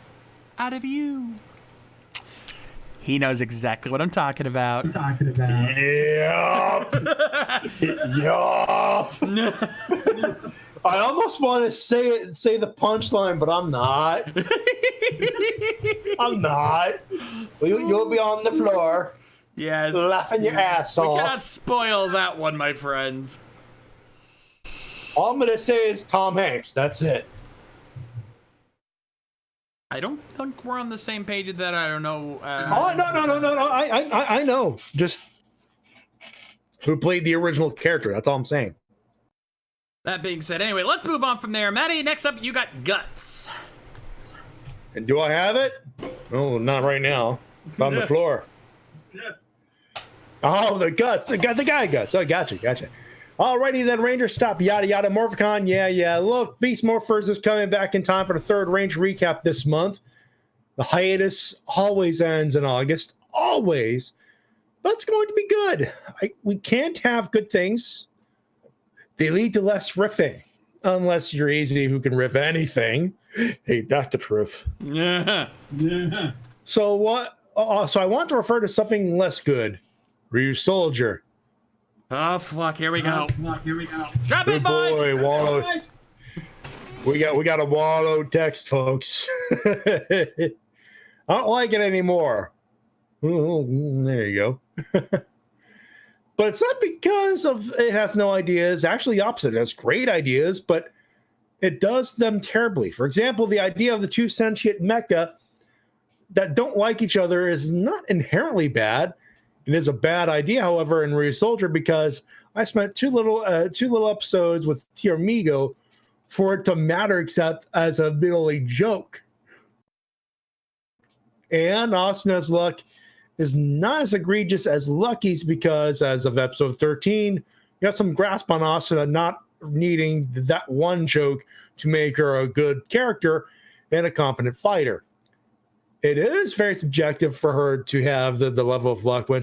out of you. He knows exactly what I'm talking about. Yup. I almost want to say the punchline, but I'm not. You'll be on the floor. Yes. Laughing your ass off. We cannot spoil that one, my friends. All I'm going to say is Tom Hanks. That's it. I don't think we're on the same page with that. I don't know. No. I know. Just who played the original character. That's all I'm saying. That being said, anyway, let's move on from there. Matty, next up, you got Guts. And do I have it? Oh, not right now. It's on the floor. Oh, the Guts. The guy Guts. Oh, gotcha. Alrighty then, Ranger, stop. Yada, yada. Morphicon. Yeah. Look, Beast Morphers is coming back in time for the third Ranger recap this month. The hiatus always ends in August. Always. But it's going to be good. We can't have good things. They lead to less riffing, unless you're easy who can riff anything. Hey, that's the truth. Yeah. So what? So I want to refer to something less good. Ryu Soldier. Oh fuck! Here we go. Strap in, Good boys. boy, Wallow. We got a Wallow text, folks. I don't like it anymore. Oh, there you go. But it's not because of it has no ideas. Actually, the opposite. It has great ideas, but it does them terribly. For example, the idea of the two sentient mecha that don't like each other is not inherently bad. It is a bad idea, however, in Ryu Soldier, because I spent two little episodes with Tiermigo for it to matter, except as a middle joke. And Asuna's luck is not as egregious as Lucky's because, as of episode 13, you have some grasp on Asuna not needing that one joke to make her a good character and a competent fighter. It is very subjective for her to have the level of luck when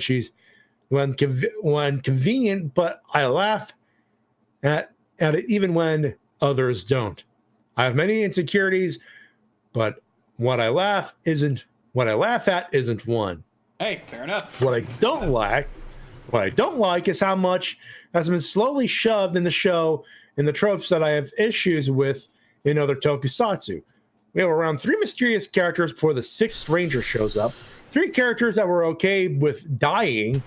convenient, but I laugh at it even when others don't. I have many insecurities, but what I laugh at isn't one. Hey, fair enough. What I don't like is how much has been slowly shoved in the show and the tropes that I have issues with in other tokusatsu. We have around 3 mysterious characters before the 6th Ranger shows up, 3 characters that were okay with dying,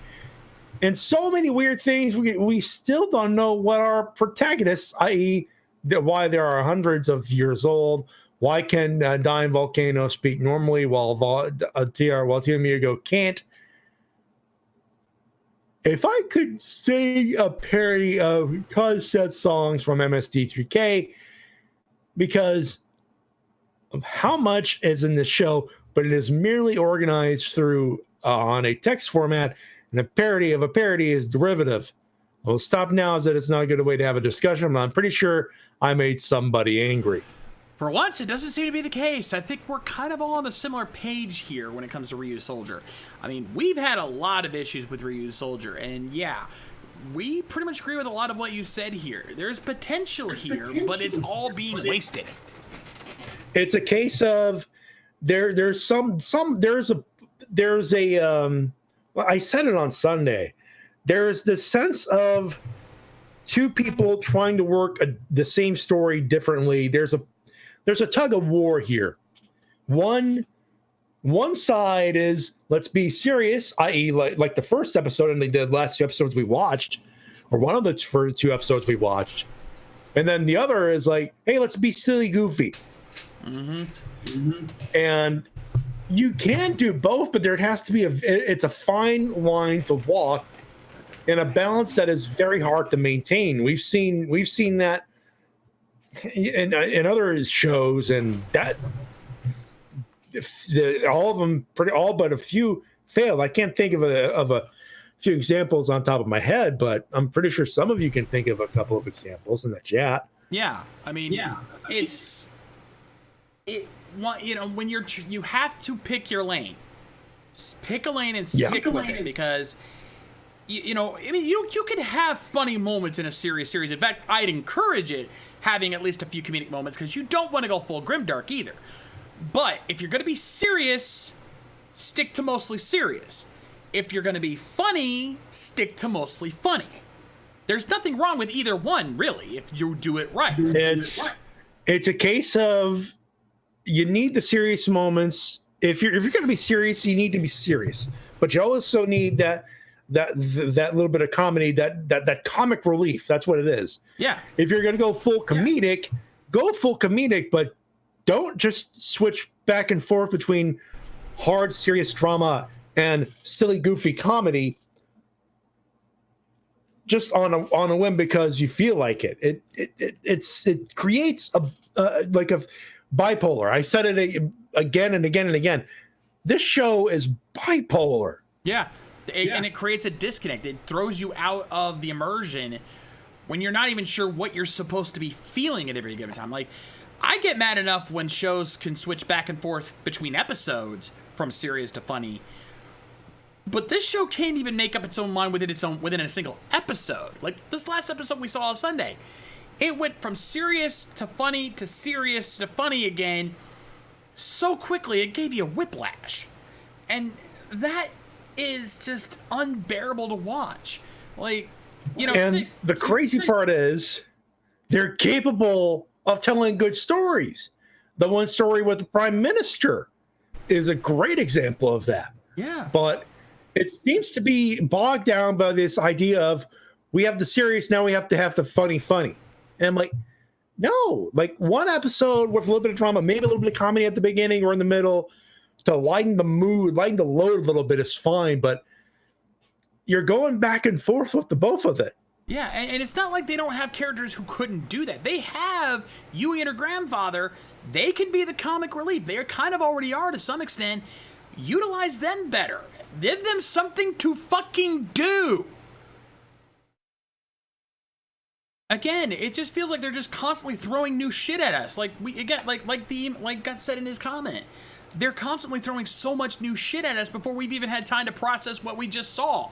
and so many weird things. We still don't know what our protagonists, i.e., why they are hundreds of years old. Why can Dying Volcano speak normally while Tiermigo can't? If I could sing a parody of Cuz songs from MSD3K, because of how much is in this show, but it is merely organized through on a text format, and a parody of a parody is derivative. I'll stop now, as that it's not a good way to have a discussion, but I'm pretty sure I made somebody angry. For once, it doesn't seem to be the case. I think we're kind of all on a similar page here when it comes to Ryu Soldier. I mean, we've had a lot of issues with Ryu Soldier, and yeah, we pretty much agree with a lot of what you said here. There's potential here, but it's all being wasted. It's a case of there's well, I said it on Sunday. There's this sense of two people trying to work the same story differently. There's a tug of war here. One side is let's be serious, i.e., like the first episode and the last 2 episodes we watched, or one of the first 2 episodes we watched, and then the other is like, hey, let's be silly, goofy. And you can do both, but there has to be it's a fine line to walk, and a balance that is very hard to maintain. We've seen that in other shows, and that all of them, all but a few failed. I can't think of a few examples on top of my head, but I'm pretty sure some of you can think of a couple of examples in the chat. Yeah, I mean, when you have to pick your lane. Pick a lane and stick with it, because you can have funny moments in a serious series. In fact, I'd encourage it, having at least a few comedic moments, because you don't want to go full grimdark either. But if you're going to be serious, stick to mostly serious. If you're going to be funny, stick to mostly funny. There's nothing wrong with either one, really, if you do it right. It's a case of you need the serious moments. If you're going to be serious, you need to be serious, but you also need that little bit of comedy, that comic relief. That's what it is. Yeah. If you're going to go full comedic, go full comedic, but don't just switch back and forth between hard, serious drama and silly, goofy comedy just on a whim because you feel like it. It creates a bipolar. I said it again and again and again. This show is bipolar. Yeah. And it creates a disconnect. It throws you out of the immersion when you're not even sure what you're supposed to be feeling at every given time. Like, I get mad enough when shows can switch back and forth between episodes from serious to funny. But this show can't even make up its own mind within a single episode. Like this last episode we saw on Sunday, it went from serious to funny to serious to funny again so quickly it gave you a whiplash, and that is just unbearable to watch. Like, you know, and the crazy part is they're capable of telling good stories. The one story with the prime minister is a great example of that. Yeah. But it seems to be bogged down by this idea of we have the serious, now we have to have the funny. And I'm like, no, like one episode with a little bit of drama, maybe a little bit of comedy at the beginning or in the middle to lighten the mood, lighten the load a little bit is fine. But you're going back and forth with the both of it. Yeah, and it's not like they don't have characters who couldn't do that. They have Yui and her grandfather. They can be the comic relief. They kind of already are to some extent. Utilize them better. Give them something to fucking do. Again, it just feels like they're just constantly throwing new shit at us. Like Gut said in his comment, they're constantly throwing so much new shit at us before we've even had time to process what we just saw.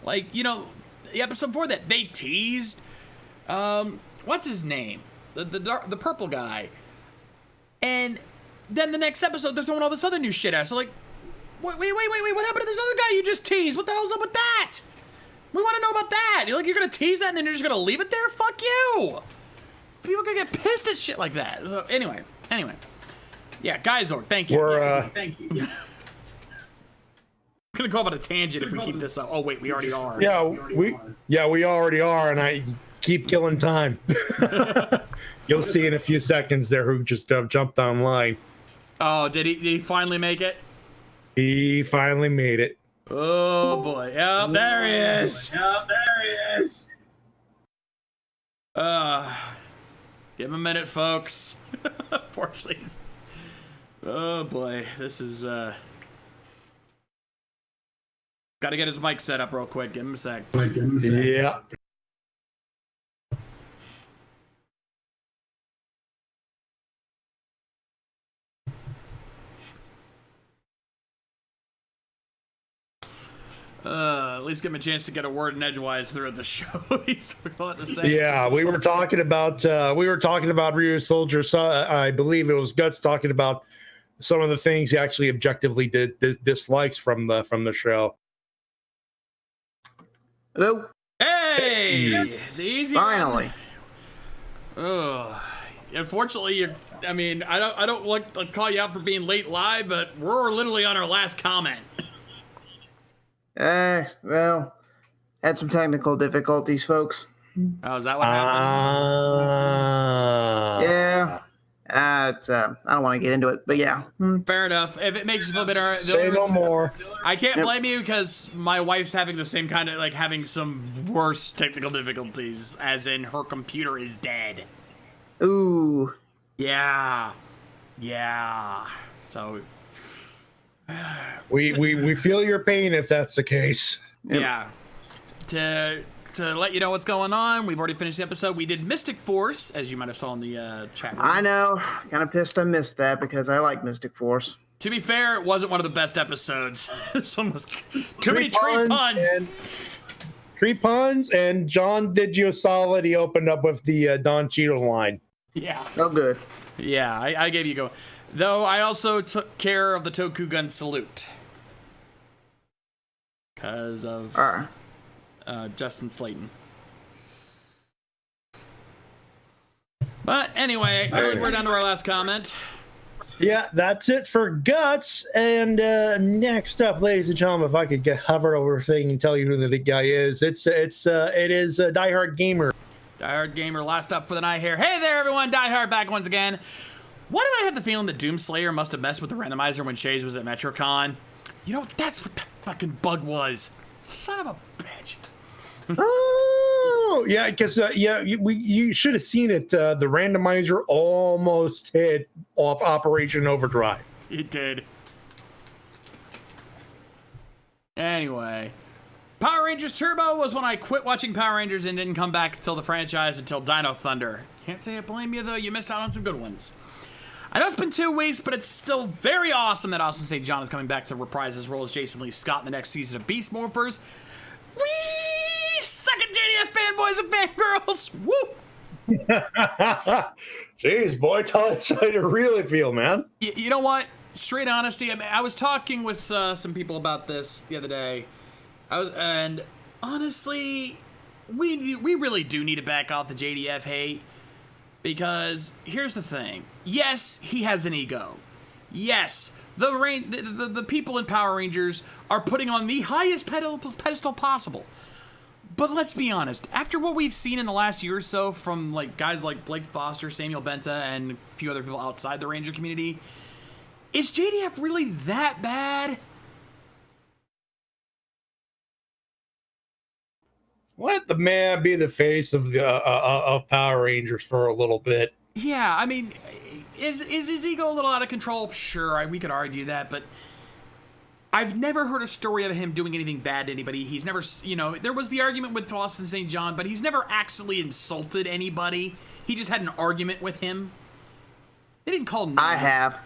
Like, you know, the episode before that, they teased, what's his name? The purple guy. And then the next episode, they're throwing all this other new shit at us. So like, wait, what happened to this other guy you just teased? What the hell's up with that? We want to know about that. You're gonna tease that and then you're just gonna leave it there? Fuck you! People gonna get pissed at shit like that. So anyway. Yeah, Geizor, thank you. Thank you. I'm gonna go off on a tangent if we keep this up. Oh wait, we already are. Yeah, we already are, and I keep killing time. You'll see in a few seconds there who just jumped online. Oh, did he finally make it? He finally made it. Oh boy. Yep, there he is. Give him a minute, folks. Fortunately. Oh boy, this is gotta get his mic set up real quick. Give him a sec. Yeah. At least give him a chance to get a word in edgewise throughout the show. He's got to say. Yeah, we were talking about Ryu Soldier. I believe it was Guts talking about some of the things he actually objectively dislikes from the show. Hello. Hey, the easy Finally. Oh, unfortunately, I don't like to call you out for being late live, but we're literally on our last comment. Well, had some technical difficulties, folks. Oh, is that what happened? Yeah. I don't want to get into it, but yeah. Fair enough. If it makes you feel better, Say no more. I can't blame you because my wife's having the same kind of having some worse technical difficulties, as in her computer is dead. Ooh. Yeah. So. We feel your pain if that's the case. Yeah. To let you know what's going on, we've already finished the episode. We did Mystic Force, as you might have saw in the chat room. I know. Kind of pissed I missed that because I like Mystic Force. To be fair, it wasn't one of the best episodes. This one was too many tree puns. Tree puns, and John did you a solid. He opened up with the Don Cheadle line. Yeah. Oh, good. Yeah, I gave you a go. Though I also took care of the Tokugun salute. Because of Justin Slayton. But anyway, I think we're down to our last comment. Yeah, that's it for Guts. And next up, ladies and gentlemen, if I could hover over a thing and tell you who the guy is, it is Die Hard Gamer. Die Hard Gamer, last up for the night here. Hey there, everyone. Die Hard back once again. Why do I have the feeling that Doomslayer must have messed with the randomizer when Shays was at MetroCon? You know, that's what that fucking bug was. Son of a bitch. Oh, yeah, because you should have seen it. The randomizer almost hit Operation Overdrive. It did. Anyway, Power Rangers Turbo was when I quit watching Power Rangers and didn't come back until the franchise until Dino Thunder. Can't say I blame you, though. You missed out on some good ones. I know it's been 2 weeks, but it's still very awesome that Austin St. John is coming back to reprise his role as Jason Lee Scott in the next season of Beast Morphers. Whee! Second JDF fanboys and fangirls! Woo! Jeez, boy, tell us how you really feel, man. You know what? Straight honesty, I mean, I was talking with some people about this the other day, and honestly, we really do need to back off the JDF hate, because here's the thing. Yes, he has an ego. Yes, the people in Power Rangers are putting on the highest pedestal possible. But let's be honest, after what we've seen in the last year or so from like guys like Blake Foster, Samuel Benta, and a few other people outside the Ranger community, is JDF really that bad? Let the man be the face of the of Power Rangers for a little bit. Yeah, I mean, is his ego a little out of control? Sure, we could argue that, but I've never heard a story of him doing anything bad to anybody. He's never, you know, there was the argument with Austin St. John, but he's never actually insulted anybody. He just had an argument with him. They didn't call names. I have.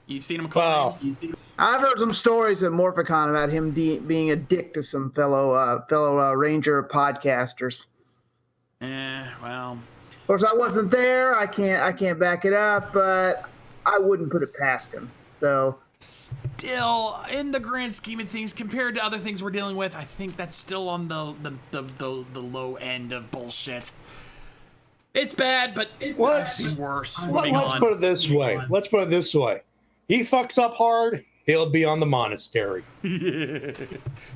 You've seen him call names? I've heard some stories at Morphicon about him being a dick to some fellow Ranger podcasters. Well. Of course, I wasn't there. I can't back it up, but I wouldn't put it past him. So. Still, in the grand scheme of things, compared to other things we're dealing with, I think that's still on the low end of bullshit. It's bad, but I've seen worse. Let's put it this way. Let's put it this way. He fucks up hard, he'll be on the monastery.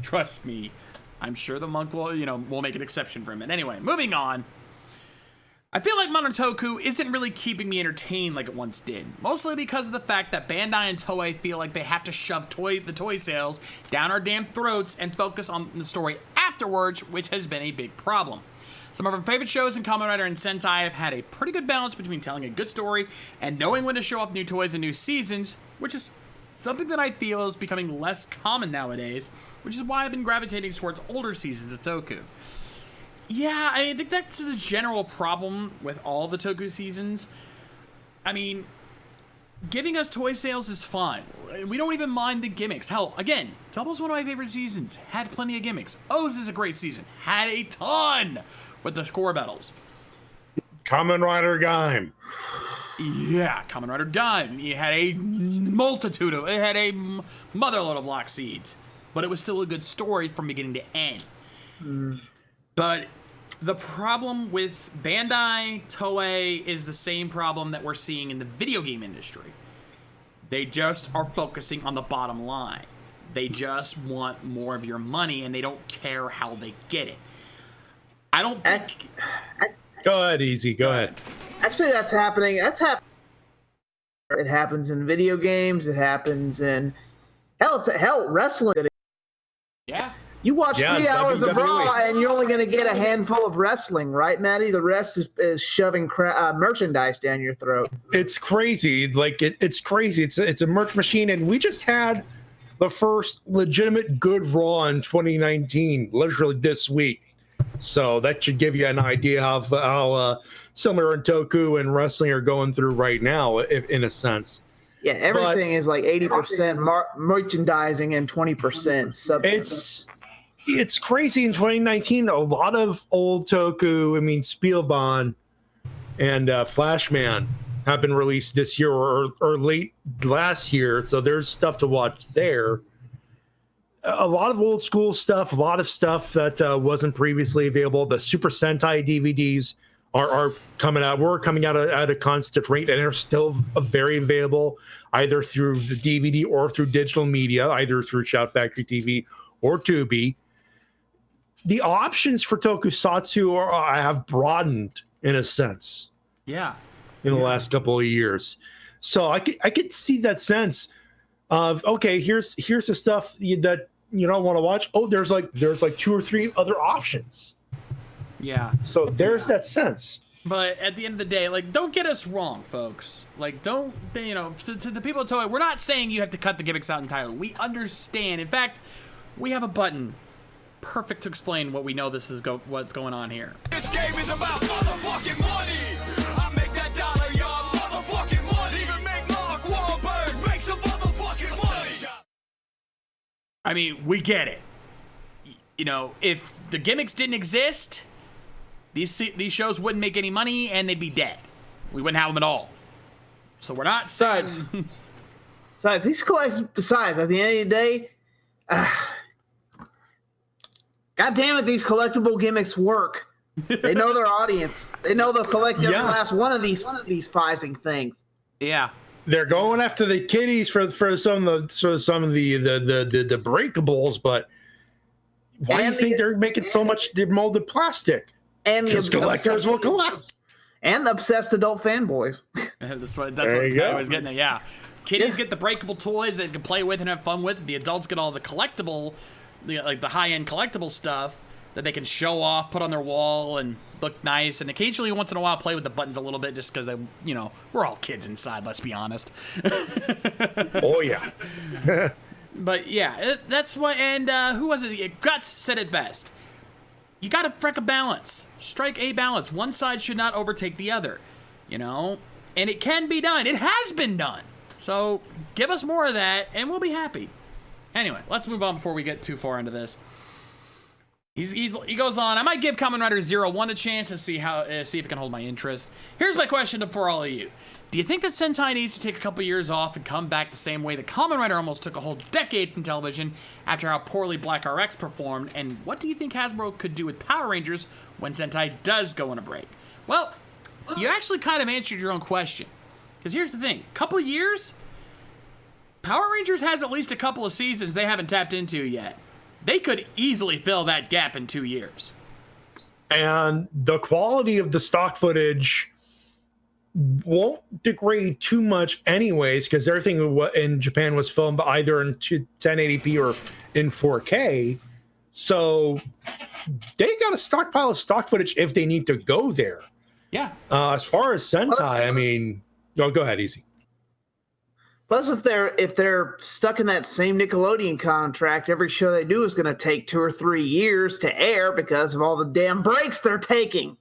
Trust me. I'm sure the monk will make an exception for him. And anyway, moving on. I feel like Modern Toku isn't really keeping me entertained like it once did, mostly because of the fact that Bandai and Toei feel like they have to shove the toy sales down our damn throats and focus on the story afterwards, which has been a big problem. Some of our favorite shows in Kamen Rider and Sentai have had a pretty good balance between telling a good story and knowing when to show off new toys and new seasons, which is something that I feel is becoming less common nowadays, which is why I've been gravitating towards older seasons of Toku. Yeah, I think that's the general problem with all the Toku seasons. I mean, giving us toy sales is fine. We don't even mind the gimmicks. Hell, again, Double's one of my favorite seasons. Had plenty of gimmicks. O's is a great season. Had a ton with the score battles. Kamen Rider Gaim. Yeah, Kamen Rider Gaim. It had a multitude of... It had a motherload of lock seeds. But it was still a good story from beginning to end. But the problem with Bandai, Toei is the same problem that we're seeing in the video game industry. They just are focusing on the bottom line. They just want more of your money, and they don't care how they get it. I don't think... Go ahead, Easy. Go ahead. Actually, that's happening. It happens in video games. It happens in... Hell, wrestling. Yeah. You watch 3 hours of WWE. Raw, and you're only going to get a handful of wrestling, right, Matty? The rest is shoving merchandise down your throat. It's crazy. Like it's crazy. It's a merch machine, and we just had the first legitimate good Raw in 2019, literally this week. So that should give you an idea of how similar in Toku and wrestling are going through right now, in a sense. Yeah, everything is like 80% merchandising and 20% substance. It's crazy in 2019. A lot of old Toku, Spielbahn and Flashman have been released this year or late last year. So there's stuff to watch there. A lot of old school stuff, a lot of stuff that wasn't previously available. The Super Sentai DVDs are coming out. We're coming out at a constant rate, and they're still very available either through the DVD or through digital media, either through Shout Factory TV or Tubi. The options for Tokusatsu have broadened in a sense. Yeah. In the last couple of years. So I could see that sense of, okay, here's the stuff that you don't want to watch. Oh, there's like 2 or 3 other options. Yeah. So there's that sense. But at the end of the day, like, don't get us wrong, folks. Like, don't, to the people at Toei, we're not saying you have to cut the gimmicks out entirely. We understand. In fact, we have a button perfect to explain what we know what's going on here. This game is about motherfucking money. I make that dollar, y'all. Motherfucking money. Even I mean, we get it. You know, if the gimmicks didn't exist, these shows wouldn't make any money and they'd be dead. We wouldn't have them at all. So we're not Besides, these collections. Besides, at the end of the day, God damn it, these collectible gimmicks work. They know their audience. They know they'll collect every last one of these phasing things. Yeah. They're going after the kiddies for some of the breakables, but why do you think they're making so much molded plastic? And because collectors will collect. And the obsessed adult fanboys. That's what I was getting at. Yeah, kiddies get the breakable toys that they can play with and have fun with. The adults get all the collectible, like the high-end collectible stuff that they can show off, put on their wall, and look nice. And occasionally, once in a while, play with the buttons a little bit, just because they, you know, we're all kids inside. Let's be honest. Oh yeah. But yeah, that's what. And who was it? Guts said it best. You got to strike a balance. Strike a balance. One side should not overtake the other, you know? And it can be done. It has been done. So give us more of that, and we'll be happy. Anyway, let's move on before we get too far into this. He goes on, I might give Kamen Rider 01 a chance and see if it can hold my interest. Here's my question for all of you. Do you think that Sentai needs to take a couple years off and come back the same way that Kamen Rider almost took a whole decade from television after how poorly Black RX performed? And what do you think Hasbro could do with Power Rangers when Sentai does go on a break? Well, you actually kind of answered your own question. Because here's the thing. Couple years, Power Rangers has at least a couple of seasons they haven't tapped into yet. They could easily fill that gap in 2 years. And the quality of the stock footage won't degrade too much anyways, because everything in Japan was filmed either in 1080p or in 4K. So they got a stockpile of stock footage if they need to go there. Yeah. As far as Sentai, I mean, go ahead, Easy. Plus, if they're stuck in that same Nickelodeon contract, every show they do is going to take 2 or 3 years to air because of all the damn breaks they're taking.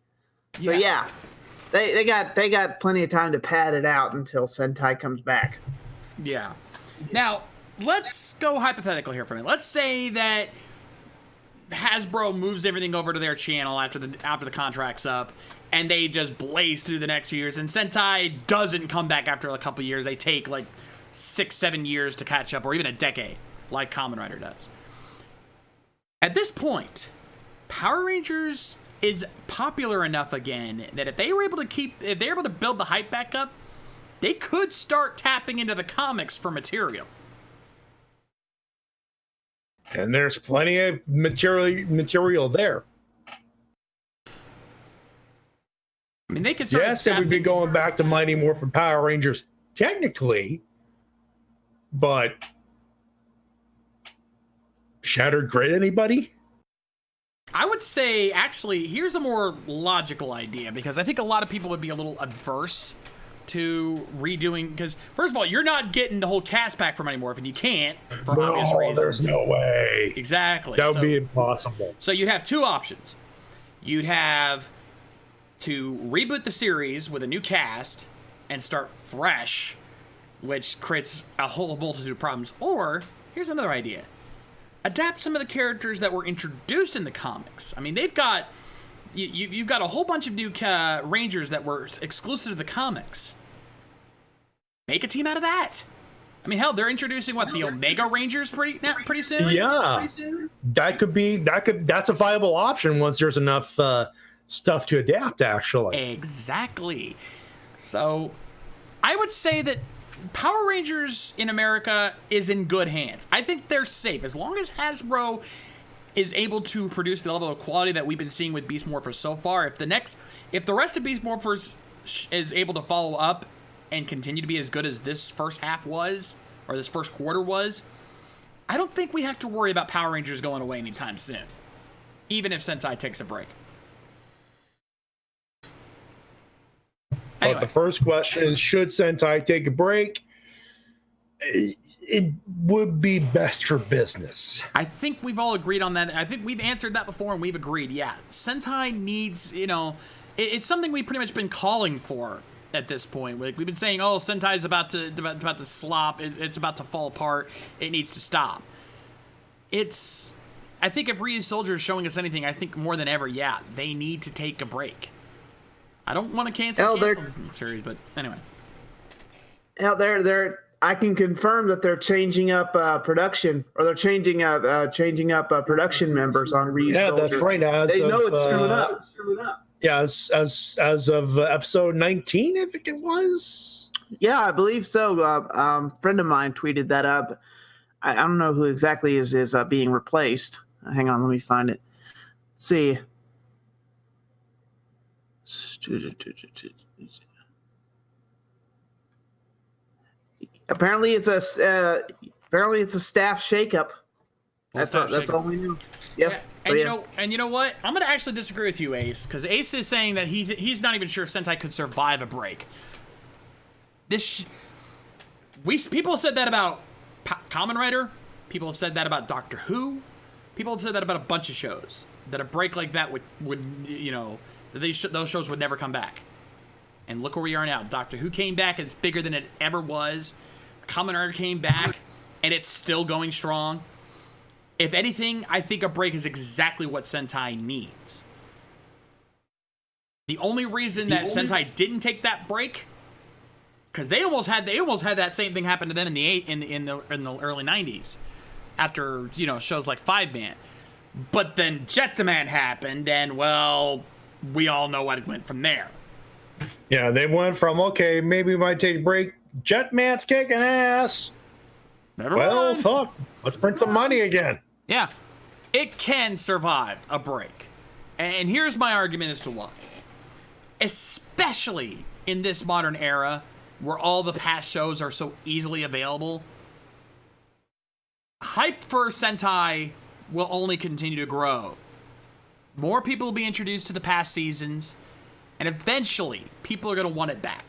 So yeah, they got plenty of time to pad it out until Sentai comes back. Yeah. Now let's go hypothetical here for a minute. Let's say that Hasbro moves everything over to their channel after the contract's up, and they just blaze through the next few years, and Sentai doesn't come back after a couple years. They take like 6-7 years to catch up, or even a decade, like Kamen Rider does. At this point, Power Rangers is popular enough again that if they were able to build the hype back up, they could start tapping into the comics for material. And there's plenty of material there. I mean, they could start. Yes, they would be going back to Mighty Morphin Power Rangers technically, but Shattered Grid, anybody? I would say, actually, here's a more logical idea, because I think a lot of people would be a little adverse to redoing, because first of all, you're not getting the whole cast back from anymore, and you can't for obvious reasons. There's no way. Exactly. That would be impossible. So you'd have two options. You'd have to reboot the series with a new cast and start fresh, which creates a whole multitude of problems. Or here's another idea: adapt some of the characters that were introduced in the comics. I mean, they've got you've got a whole bunch of new Rangers that were exclusive to the comics. Make a team out of that. I mean, hell, they're introducing the Omega Rangers pretty soon. Yeah, that's a viable option once there's enough stuff to adapt. Actually, exactly. So, I would say that Power Rangers in America is in good hands. I think they're safe as long as Hasbro is able to produce the level of quality that we've been seeing with Beast Morphers so far. If the rest of Beast Morphers is able to follow up and continue to be as good as this first half was, or this first quarter was, I don't think we have to worry about Power Rangers going away anytime soon, even if Sentai takes a break. Anyway. But the first question is, should Sentai take a break? It would be best for business. I think we've all agreed on that. I think we've answered that before, and we've agreed. Yeah, Sentai needs, it's something we've pretty much been calling for at this point. We've been saying, oh, Sentai's about to slop. It's about to fall apart. It needs to stop. I think if Ryu's Soldier is showing us anything, I think more than ever, yeah, they need to take a break. I don't want to cancel this series, but anyway. Hell, I can confirm that they're changing up production, or they're changing up production members on Ryu's Soldier. Yeah, that's right. They know it's screwing up. Yeah, as of episode 19, I think it was. Yeah, I believe so. Friend of mine tweeted that up. I don't know who exactly is being replaced. Hang on, let me find it. Let's see. Apparently, it's a staff shakeup. That's all we knew. Yep. Yeah. And you know what? I'm gonna actually disagree with you, Ace, because Ace is saying that he's not even sure if Sentai could survive a break. People have said that about Kamen Rider. People have said that about Doctor Who. People have said that about a bunch of shows. That a break like that would those shows would never come back. And look where we are now. Doctor Who came back, and it's bigger than it ever was. Kamen Rider came back, and it's still going strong. If anything, I think a break is exactly what Sentai needs. The only reason that Sentai didn't take that break, because they almost had that same thing happen to them in the early 90s, after shows like 5-Man. But then Jetman happened, and well, we all know what went from there. Yeah, they went from, okay, maybe we might take a break. Jetman's kicking ass. Well, fuck. Let's print some money again. Yeah. It can survive a break. And here's my argument as to why. Especially in this modern era where all the past shows are so easily available, hype for Sentai will only continue to grow. More people will be introduced to the past seasons, and eventually people are going to want it back.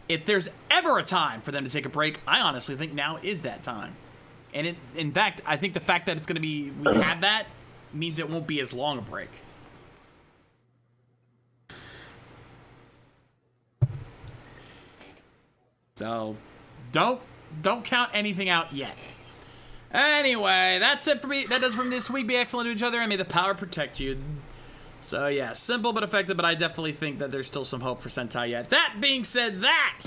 If there's ever a time for them to take a break, I honestly think now is that time. And in fact, I think the fact that we have that means it won't be as long a break. So, don't count anything out yet. Anyway, that's it for me. That does it from this week. Be excellent to each other, and may the power protect you. So yeah, simple but effective, but I definitely think that there's still some hope for Sentai yet. That being said, that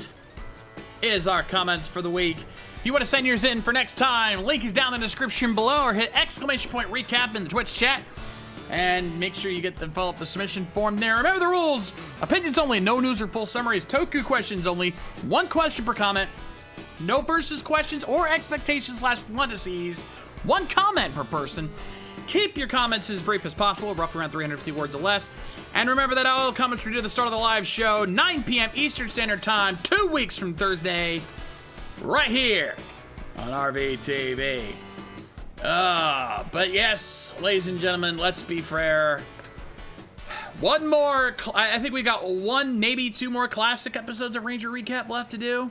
is our comments for the week. If you want to send yours in for next time, link is down in the description below, or hit !recap in the Twitch chat. And make sure you fill up the submission form there. Remember the rules. Opinions only, no news or full summaries. Toku questions only. 1 question per comment. No versus questions or expectations/fantasies. 1 comment per person. Keep your comments as brief as possible, roughly around 350 words or less. And remember that all comments are due at the start of the live show, 9 p.m. Eastern Standard Time, 2 weeks from Thursday, right here on RVTV. But yes, ladies and gentlemen, let's be fair. One more, I think we got 1, maybe 2 more classic episodes of Ranger Recap left to do.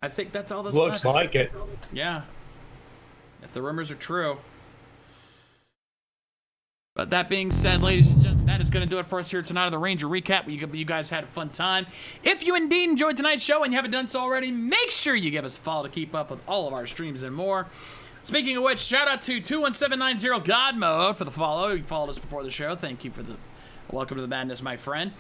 I think that's all that's left. Looks like it. Yeah. If the rumors are true. But that being said, ladies and gentlemen, that is going to do it for us here tonight on the Ranger Recap. You guys had a fun time. If you indeed enjoyed tonight's show and you haven't done so already, make sure you give us a follow to keep up with all of our streams and more. Speaking of which, shout out to 21790 God Mode for the follow. You followed us before the show. Thank you for the welcome to the madness, my friend.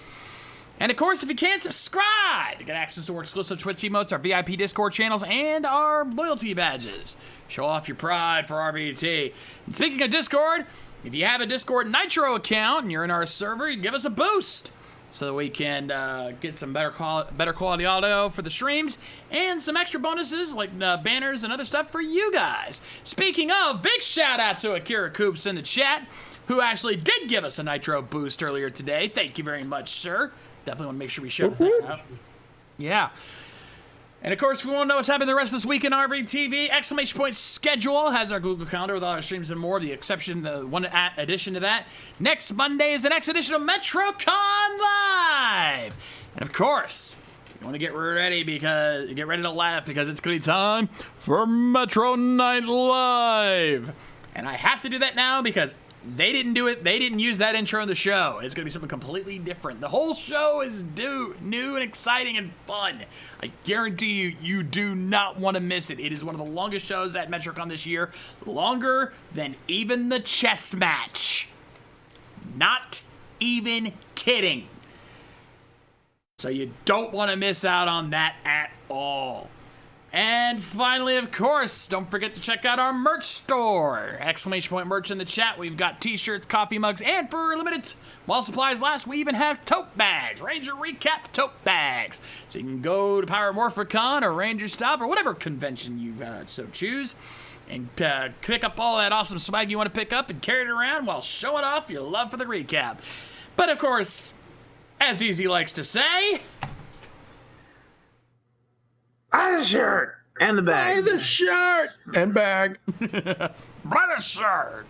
And of course, if you can, subscribe to get access to our exclusive Twitch emotes, our VIP Discord channels, and our loyalty badges. Show off your pride for RVT. And speaking of Discord, if you have a Discord Nitro account and you're in our server, you give us a boost so that we can get some better quality audio for the streams and some extra bonuses like banners and other stuff for you guys. Speaking of, big shout out to Akira Coops in the chat, who actually did give us a Nitro boost earlier today. Thank you very much, sir. Definitely want to make sure we shout that out. Yeah. And of course, if we want to know what's happening the rest of this week in RVTV, ! Schedule has our Google Calendar with all our streams and more. The one addition to that. Next Monday is the next edition of MetroCon Live. And of course, you want to get ready to laugh because it's going to be time for Metro Night Live. And I have to do that now because they didn't do it. They didn't use that intro in the show. It's going to be something completely different. The whole show is new and exciting and fun. I guarantee you, you do not want to miss it. It is one of the longest shows at MetroCon this year. Longer than even the chess match. Not even kidding. So you don't want to miss out on that at all. And finally, of course, don't forget to check out our merch store. Exclamation point merch in the chat. We've got t-shirts, coffee mugs, and for limited while supplies last, we even have tote bags. Ranger Recap tote bags. So you can go to Power Morphicon or Ranger Stop or whatever convention you so choose and pick up all that awesome swag you want to pick up and carry it around while showing off your love for the recap. But of course, as Easy likes to say, Buy the shirt and the bag. Buy the shirt and bag. buy the shirt.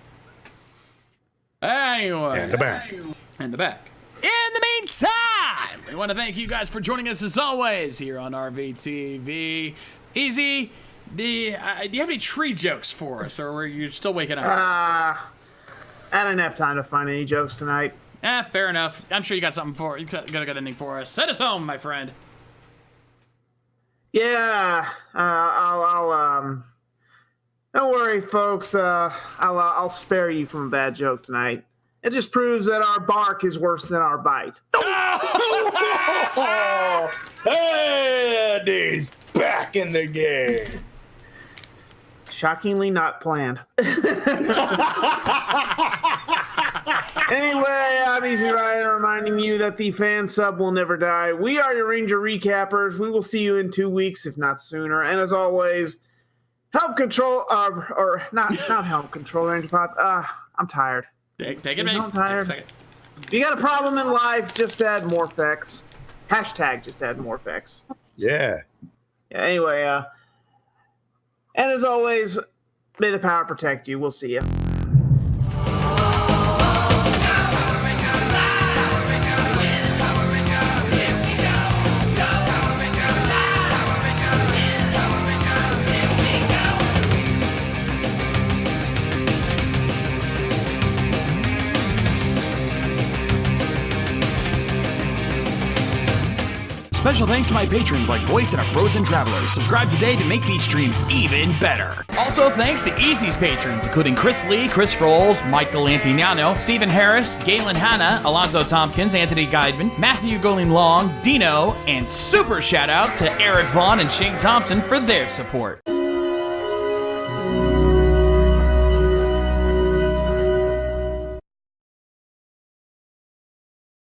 Anyway. And the bag. And the bag. In the meantime, we want to thank you guys for joining us as always here on RVTV. Easy, do you have any tree jokes for us, or were you still waking up? I didn't have time to find any jokes tonight. Fair enough. I'm sure you got something for you. Got anything for us. Send us home, my friend. Yeah, I'll don't worry, folks. I'll spare you from a bad joke tonight. It just proves that our bark is worse than our bite. Eddie's back in the game. Shockingly not planned. Anyway, I'm Easy Rider reminding you that the fan sub will never die. We are your Ranger Recappers. We will see you in 2 weeks, if not sooner. And as always, help control, or not help control Ranger Pop. I'm tired. Take it, man. I'm tired. If you got a problem in life, just add Morphex. Hashtag just add Morphex. Yeah. Anyway, and as always, may the power protect you. We'll see you. Special thanks to my patrons like Voice and our Frozen Travelers. Subscribe today to make these streams even better. Also thanks to Easy's patrons, including Chris Lee, Chris Frolls, Michael Antignano, Stephen Harris, Galen Hanna, Alonzo Tompkins, Anthony Guidman, Matthew Goling Long, Dino, and super shout out to Eric Vaughn and Shane Thompson for their support.